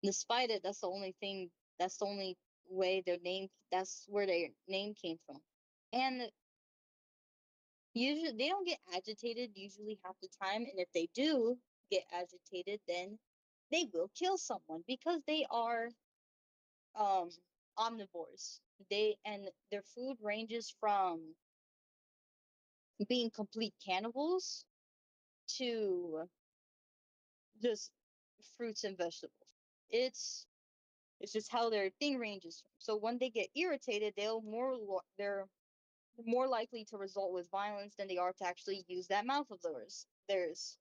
Despite it, that's the only thing. That's the only way their name. That's where their name came from. And usually, they don't get agitated usually half the time. And if they do get agitated, then they will kill someone because they are um omnivores. They and their food ranges from being complete cannibals to just fruits and vegetables. It's it's just how their thing ranges. So when they get irritated, they're more likely to result with violence than they are to actually use that mouth of theirs.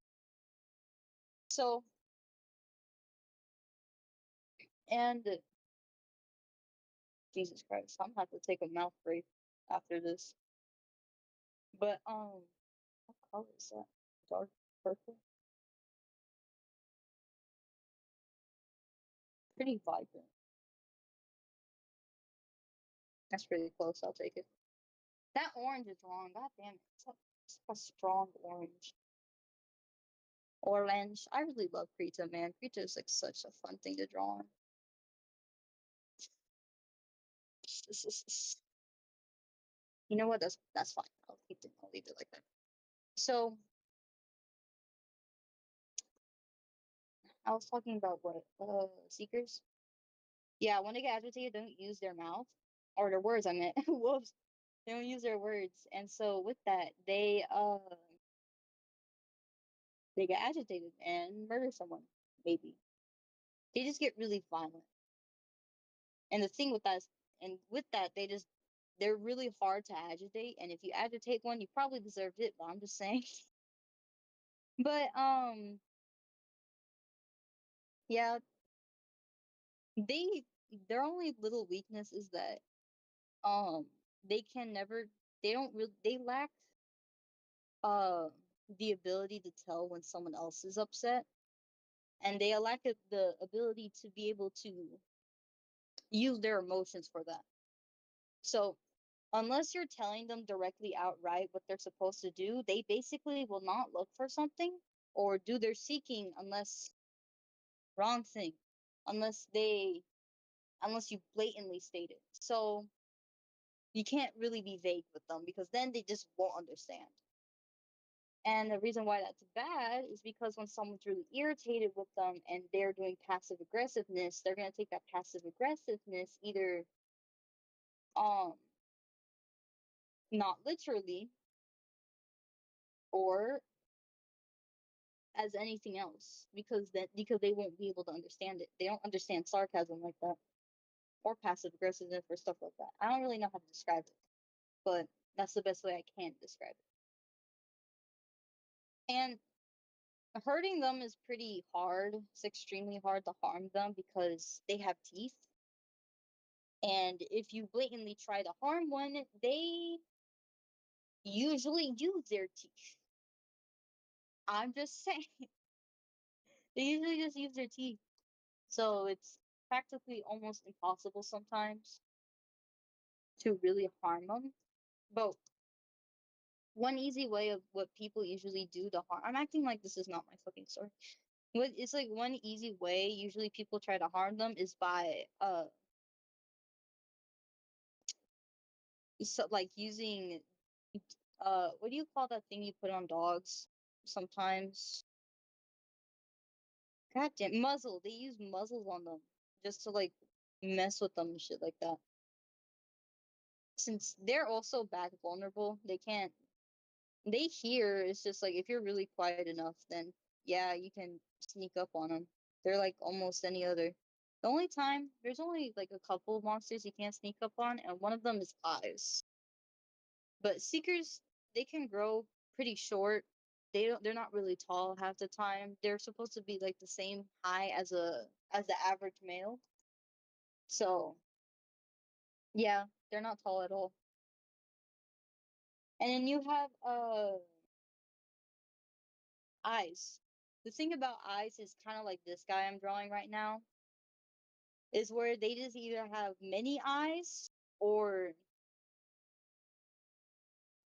So and Jesus Christ, I'm gonna have to take a mouth break after this. But what color is that? Dark purple. Pretty vibrant. That's pretty close. I'll take it. That orange is wrong. God damn it. It's a strong orange. Orange. I really love Krita, man. Krita is like such a fun thing to draw on. You know what? That's fine. I'll leave it like that. So I was talking about what seekers. Yeah, when they get agitated, they don't use their mouth or their words. I meant whoops. They don't use their words, and so with that, they get agitated and murder someone. Maybe they just get really violent. And the thing with that is, and with that, they're really hard to agitate. And if you agitate one, you probably deserved it. But I'm just saying. But yeah, they their only little weakness is that um they can never they don't really they lack uh the ability to tell when someone else is upset, and they lack the ability to be able to use their emotions for that. So unless you're telling them directly outright what they're supposed to do, they basically will not look for something or do their seeking unless wrong thing, unless they unless you blatantly state it. So you can't really be vague with them because then they just won't understand. And the reason why that's bad is because when someone's really irritated with them and they're doing passive aggressiveness, they're gonna take that passive aggressiveness either um not literally or as anything else because they won't be able to understand it. They don't understand sarcasm like that or passive aggressiveness or stuff like that. I don't really know how to describe it, but that's the best way I can describe it. And hurting them is pretty hard. It's extremely hard to harm them because they have teeth. And if you blatantly try to harm one, they usually use their teeth. I'm just saying. They usually just use their teeth. So it's practically almost impossible sometimes to really harm them. But one easy way of what people usually do to harm, I'm acting like this is not my fucking story. What it's like one easy way usually people try to harm them is by so like using what do you call that thing you put on dogs sometimes? God damn, muzzle. They use muzzles on them just to like mess with them and shit like that. Since they're also back vulnerable, they can't. They hear. It's just like if you're really quiet enough, then yeah, you can sneak up on them. They're like almost any other. The only time there's only like a couple of monsters you can't sneak up on, and one of them is eyes. But seekers, they can grow pretty short. They're not really tall half the time. They're supposed to be like the same high as the average male. So yeah, they're not tall at all. And then you have eyes. The thing about eyes is kind of like this guy I'm drawing right now, is where they just either have many eyes or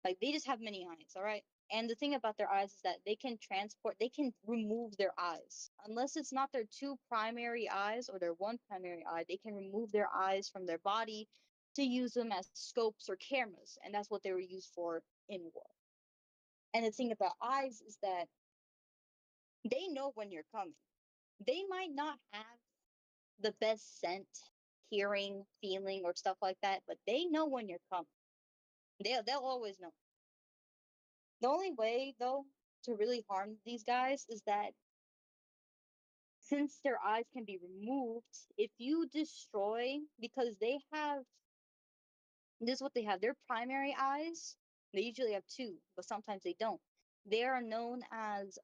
like they just have many eyes, all right? And the thing about their eyes is that they can remove their eyes. Unless it's not their two primary eyes or their one primary eye, they can remove their eyes from their body to use them as scopes or cameras. And that's what they were used for in war. And the thing about eyes is that they know when you're coming. They might not have the best scent, hearing, feeling, or stuff like that, but they know when you're coming. They'll always know. The only way though to really harm these guys is that since their eyes can be removed, if you destroy because they have this is what they have, their primary eyes, they usually have two, but sometimes they don't. They are known as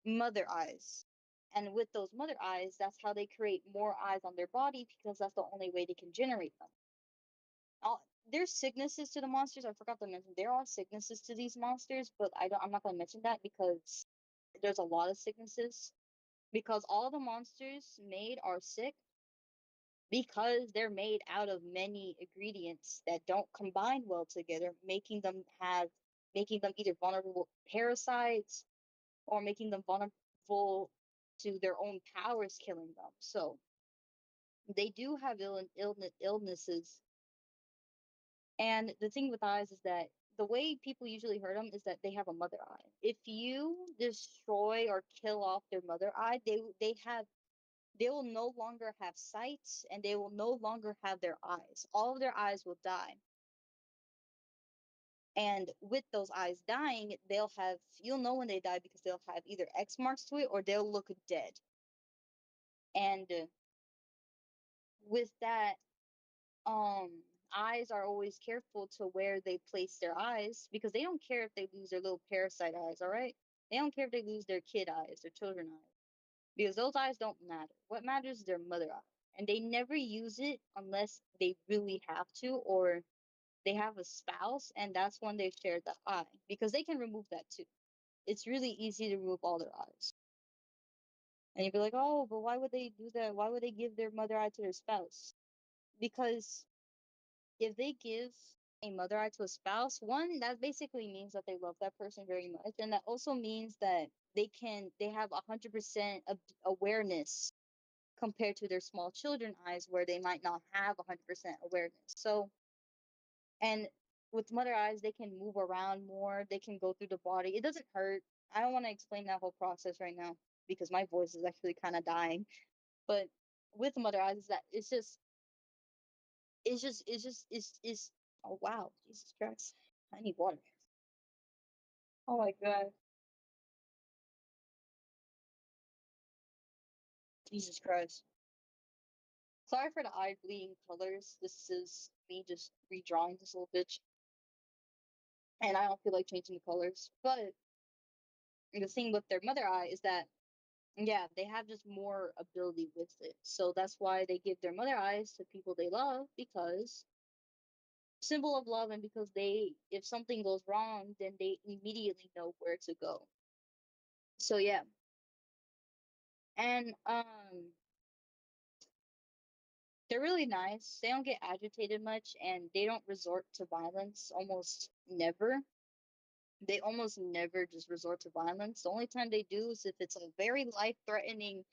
mother eyes. And with those mother eyes, that's how they create more eyes on their body because that's the only way they can generate them. There's sicknesses to the monsters. I forgot to mention there are sicknesses to these monsters, but I'm not gonna mention that because there's a lot of sicknesses. Because all the monsters made are sick because they're made out of many ingredients that don't combine well together, making them either vulnerable to parasites or making them vulnerable to their own powers killing them. So they do have illnesses. And the thing with eyes is that the way people usually hurt them is that they have a mother eye. If you destroy or kill off their mother eye, they will no longer have sight and they will no longer have their eyes. All of their eyes will die. And with those eyes dying, you'll know when they die because they'll have either X marks to it or they'll look dead. And with that, um, eyes are always careful to where they place their eyes because they don't care if they lose their little parasite eyes, all right? They don't care if they lose their kid eyes, their children eyes, because those eyes don't matter. What matters is their mother eye. And they never use it unless they really have to or they have a spouse, and that's when they share the eye because they can remove that too. It's really easy to remove all their eyes. And you'd be like, oh, but why would they do that? Why would they give their mother eye to their spouse? Because if they give a mother eye to a spouse, one, that basically means that they love that person very much. And that also means that they have 100% awareness compared to their small children eyes where they might not have 100% awareness. So, and with mother eyes, they can move around more. They can go through the body. It doesn't hurt. I don't want to explain that whole process right now because my voice is actually kind of dying. But with mother eyes, is that it's oh wow, Jesus Christ. I need water. Oh my god. Jesus Christ. Sorry for the eye bleeding colors. This is me just redrawing this little bitch. And I don't feel like changing the colors. But the thing with their mother eye is that yeah, they have just more ability with it. So that's why they give their mother eyes to people they love because symbol of love and because they if something goes wrong, then they immediately know where to go. So yeah, And they're really nice. They don't get agitated much, and they don't resort to violence almost never. They almost never just resort to violence. The only time they do is if it's a very life threatening,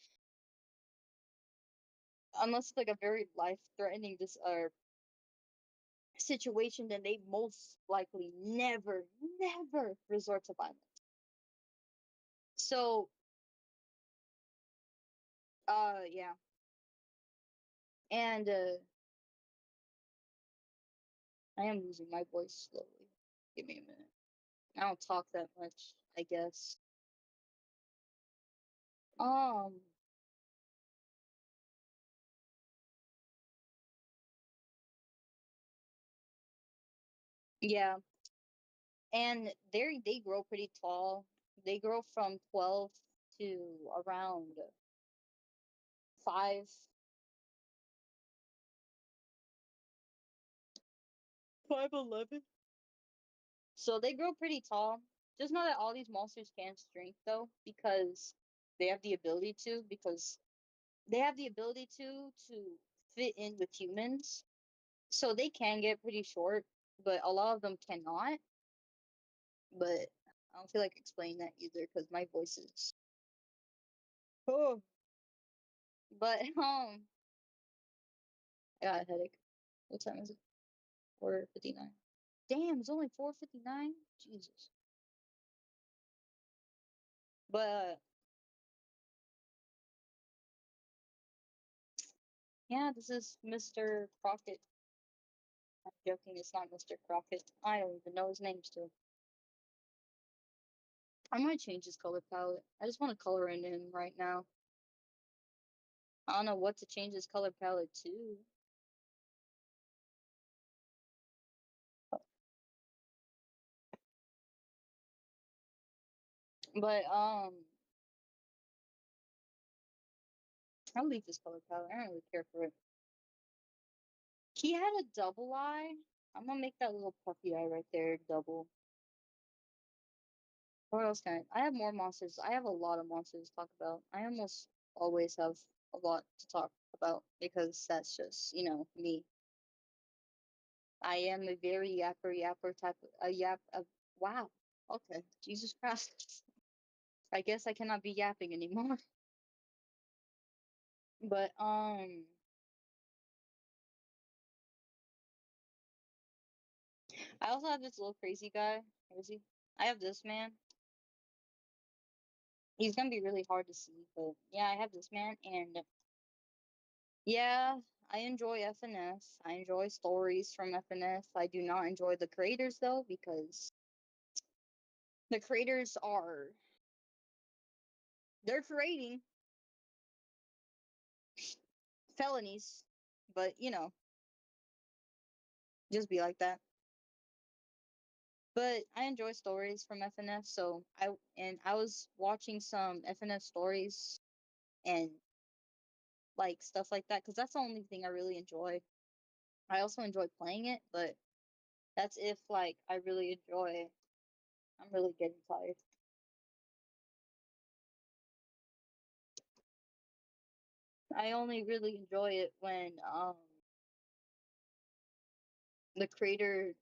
unless it's like a very life threatening this situation, then they most likely never resort to violence. So yeah. And I am losing my voice slowly. Give me a minute. I don't talk that much, I guess. Um, yeah, and they grow pretty tall. They grow from 12 to around 5, 5'11". So they grow pretty tall. Just know that all these monsters can shrink though, because they have the ability to, because they have the ability to fit in with humans. So they can get pretty short, but a lot of them cannot. But I don't feel like explaining that either because my voice is. Oh. But I got a headache. What time is it? 4:59. Damn, it's only 4:59. Jesus. But yeah, this is Mr. Crockett. I'm joking. It's not Mr. Crockett. I don't even know his name still. I might change his color palette. I just want to color in him right now. I don't know what to change his color palette to. But I'll leave this color palette. I don't really care for it. He had a double eye. I'm gonna make that little puffy eye right there double. What else can I have more monsters. I have a lot of monsters to talk about. I almost always have a lot to talk about because that's just, me. I am a very yapper type of a yap of wow. Okay. Jesus Christ. I guess I cannot be yapping anymore. But I also have this little crazy guy. Where is he? I have this man. He's gonna be really hard to see, but yeah, I have this man, and yeah, I enjoy FNF. I enjoy stories from FNF. I do not enjoy the creators though, because the creators they're creating felonies, but just be like that. But I enjoy stories from FNF, so I was watching some FNF stories and like stuff like that because that's the only thing I really enjoy. I also enjoy playing it, but that's if like I really enjoy. I'm really getting tired. I only really enjoy it when the creator,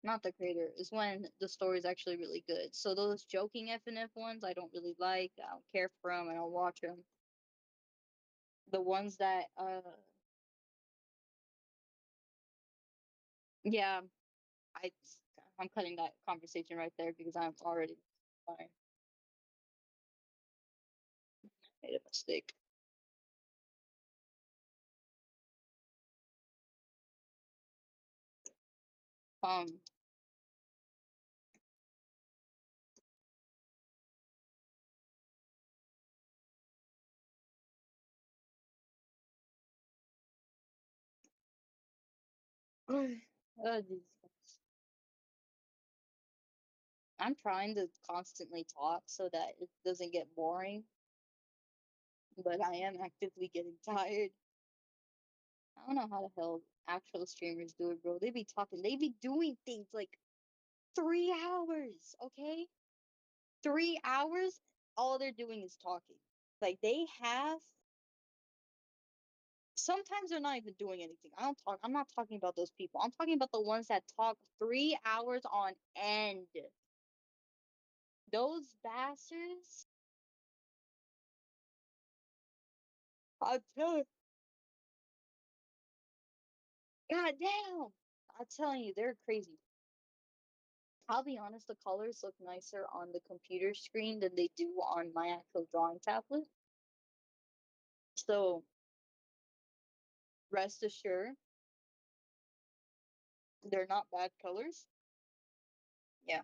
not the creator, is when the story is actually really good. So those joking FNF ones I don't really like. I don't care for them. I don't watch them. The ones that yeah, I I'm cutting that conversation right there because I'm already fine. Made a mistake. Um Jesus. I'm trying to constantly talk so that it doesn't get boring, but I am actively getting tired. I don't know how the hell actual streamers do it, bro. They be talking, they be doing things like 3 hours, okay? 3 hours, all they're doing is talking. Like they have sometimes they're not even doing anything. I'm not talking about those people. I'm talking about the ones that talk 3 hours on end. Those bastards, I tell you, god damn. I'm telling you, they're crazy. I'll be honest, the colors look nicer on the computer screen than they do on my actual drawing tablet. So rest assured, they're not bad colors. Yeah.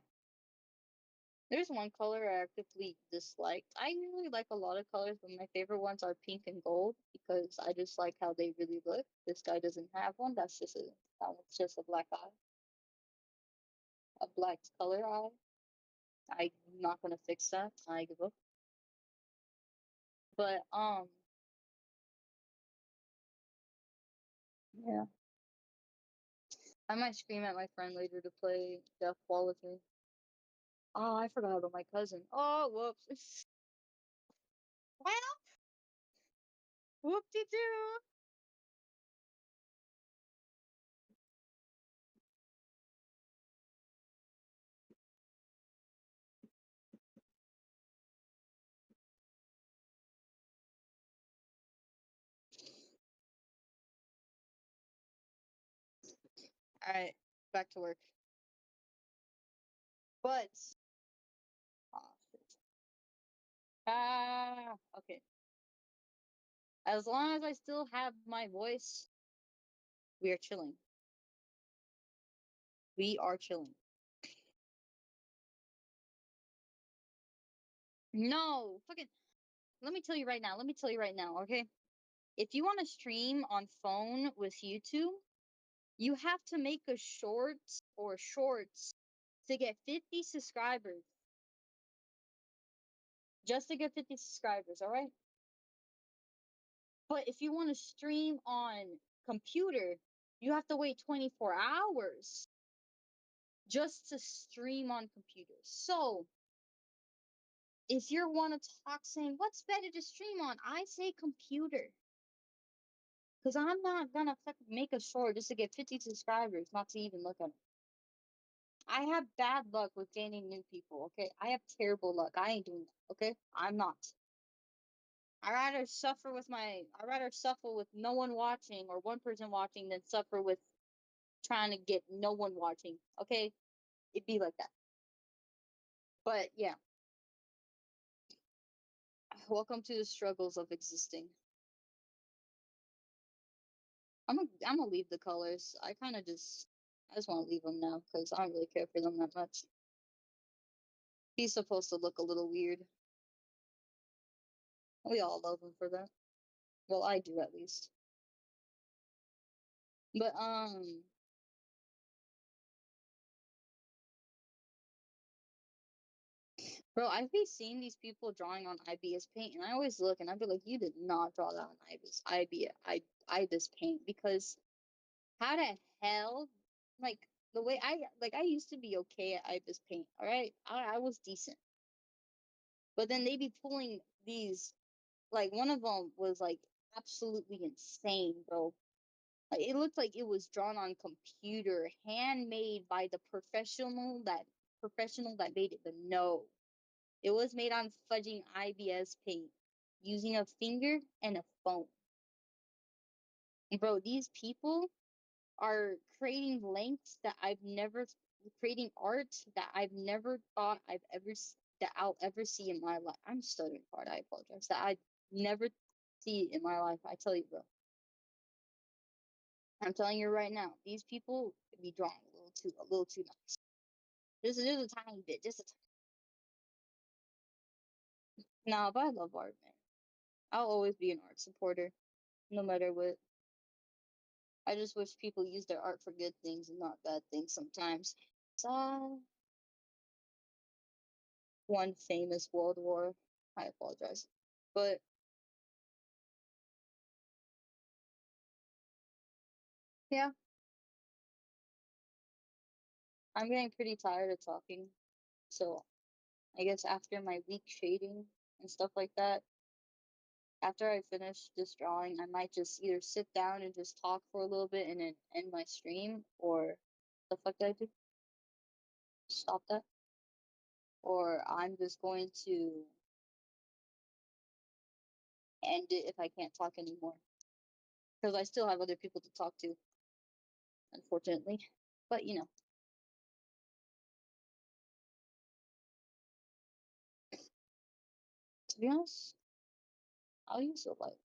There's one color I actively dislike. I really like a lot of colors, but my favorite ones are pink and gold because I just like how they really look. This guy doesn't have one. That one's just a black eye, a black color eye. I'm not gonna fix that. I give up. But yeah, I might scream at my friend later to play Death Wall with me. Oh, I forgot about my cousin. Oh, whoops. Well, whoop-de-doo. All right, back to work. But oh, shit. Okay. As long as I still have my voice, we are chilling. We are chilling. No, fucking. Let me tell you right now. Let me tell you right now. Okay. If you want to stream on phone with YouTube, you have to make a short or shorts to get 50 subscribers. Just to get 50 subscribers. All right. But if you want to stream on computer, you have to wait 24 hours just to stream on computer. So if you want to talk saying what's better to stream on, I say computer. Because I'm not gonna fucking make a short just to get 50 subscribers, not to even look at it. I have bad luck with gaining new people, okay? I have terrible luck. I ain't doing that, okay? I'm not. I'd rather suffer with no one watching or one person watching than suffer with trying to get no one watching. Okay? It'd be like that. But yeah. Welcome to the struggles of existing. I'm gonna leave the colors. I just want to leave them now because I don't really care for them that much. He's supposed to look a little weird. We all love him for that. Well, I do at least. But bro, I've been seeing these people drawing on IBS paint, and I always look and I'd be like, you did not draw that on IBS paint because how the hell, like the way I used to be okay at IBIS paint, all right, I was decent, but then they be pulling these, like one of them was like absolutely insane, bro. Like, it looked like it was drawn on computer, handmade by the professional that made it. But no, it was made on fudging IBS paint using a finger and a phone. And bro, these people are creating lengths that I've never creating art that I've never thought that I'll ever see in my life. I'm stuttering hard. I apologize. That I never see in my life. I tell you, bro. I'm telling you right now. These people be drawing a little too nice. Just a tiny bit. Just a tiny. No, but I love art, man. I'll always be an art supporter, no matter what. I just wish people use their art for good things and not bad things sometimes. So one famous World War. I apologize. But yeah, I'm getting pretty tired of talking. So I guess after my week shading and stuff like that, After I finish this drawing, I might just either sit down and just talk for a little bit and then end my stream, or the fuck did I do? Stop that. Or I'm just going to end it if I can't talk anymore. Because I still have other people to talk to, unfortunately. But to be honest, I'll use a light.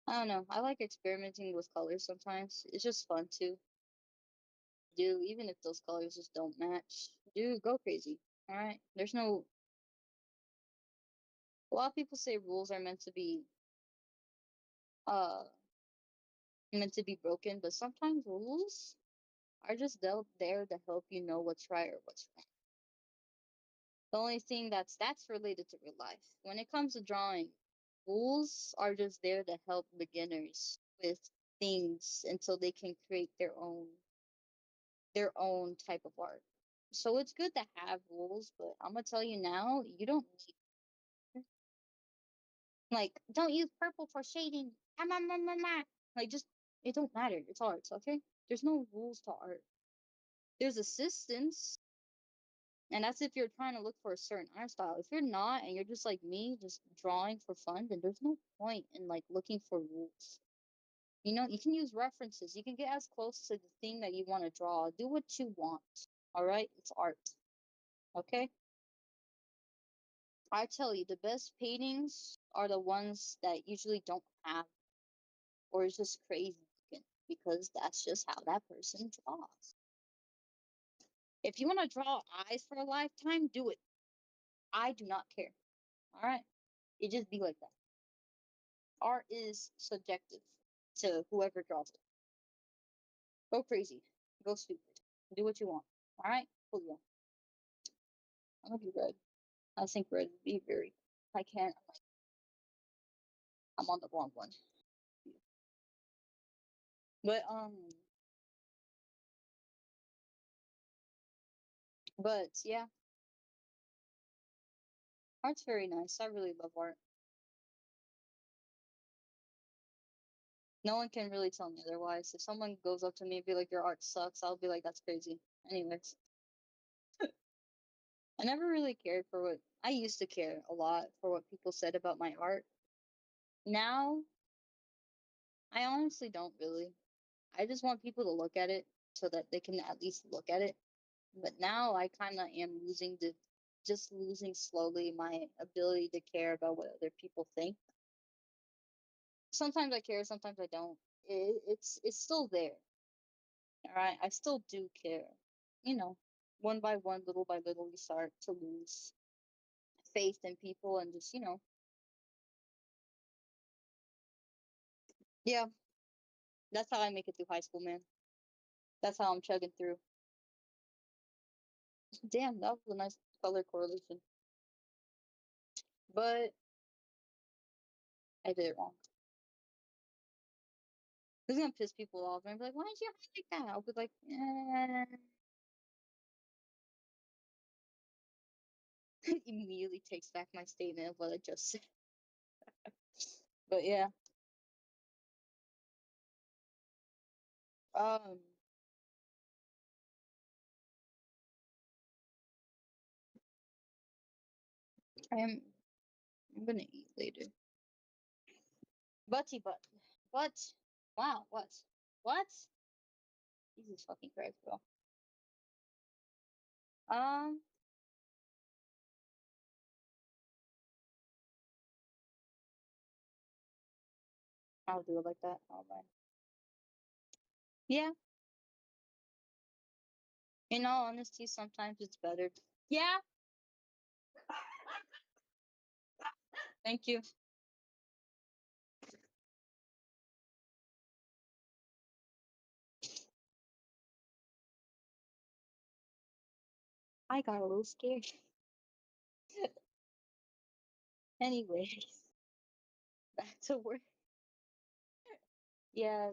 I don't know. I like experimenting with colors sometimes. It's just fun to do, even if those colors just don't match. Dude, go crazy. All right. There's no. A lot of people say rules are uh meant to be broken, but sometimes rules are just there to help you know what's right or what's wrong. The only thing that's related to real life. When it comes to drawing, rules are just there to help beginners with things until they can create their own type of art. So it's good to have rules, but I'm gonna tell you now, you don't need, like, don't use purple for shading. Ah, ma, ma, ma, ma. Like, just it don't matter. It's art, okay? There's no rules to art. There's assistance, and that's if you're trying to look for a certain art style. If you're not, and you're just like me, just drawing for fun, then there's no point in like looking for rules. You can use references. You can get as close to the thing that you want to draw. Do what you want. All right? It's art. Okay? I tell you, the best paintings are the ones that usually don't have, or it's just crazy looking, because that's just how that person draws. If you want to draw eyes for a lifetime, do it. I do not care. All right? It just be like that. Art is subjective to whoever draws it. Go crazy. Go stupid. Do what you want. All right? Cool. I'm gonna do red. I think red would be very. I can't. I'm on the wrong one. But yeah, art's very nice. I really love art. No one can really tell me otherwise. If someone goes up to me and be like, "Your art sucks," I'll be like, "That's crazy." Anyways, I never really cared for what I used to care a lot for what people said about my art. Now, I honestly don't really. I just want people to look at it so that they can at least look at it. But now I kind of am just losing slowly my ability to care about what other people think. Sometimes I care, sometimes I don't. It's still there. All right, I still do care. You know, one by one, little by little, you start to lose faith in people, and just yeah, that's how I make it through high school, man. That's how I'm chugging through. Damn, that was a nice color correlation, but I did it wrong. This is gonna piss people off, and be like, "Why did you have to like that?" I'll be like, immediately takes back my statement of what I just said. But yeah, um, I'm I'm gonna eat later. Butty butt, but wow, what? Jesus fucking Christ, bro. Um, I'll do it like that. All right. Yeah. In all honesty, sometimes it's better. Yeah. Thank you. I got a little scared. Anyways, back to work. Yeah.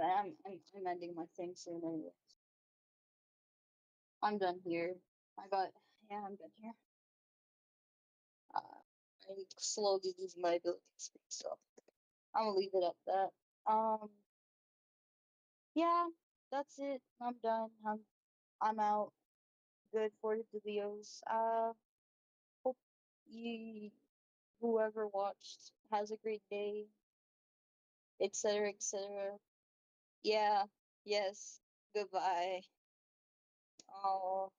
I'm ending my thing soon anyway. I'm done here. I got yeah, I'm done here. Uh, I'm slowly losing my ability to speak, so I'm gonna leave it at that. Yeah, that's it. I'm done. I'm out. Good for the videos. Hope you whoever watched has a great day, etc., etc. Yeah. Yes. Goodbye. Oh.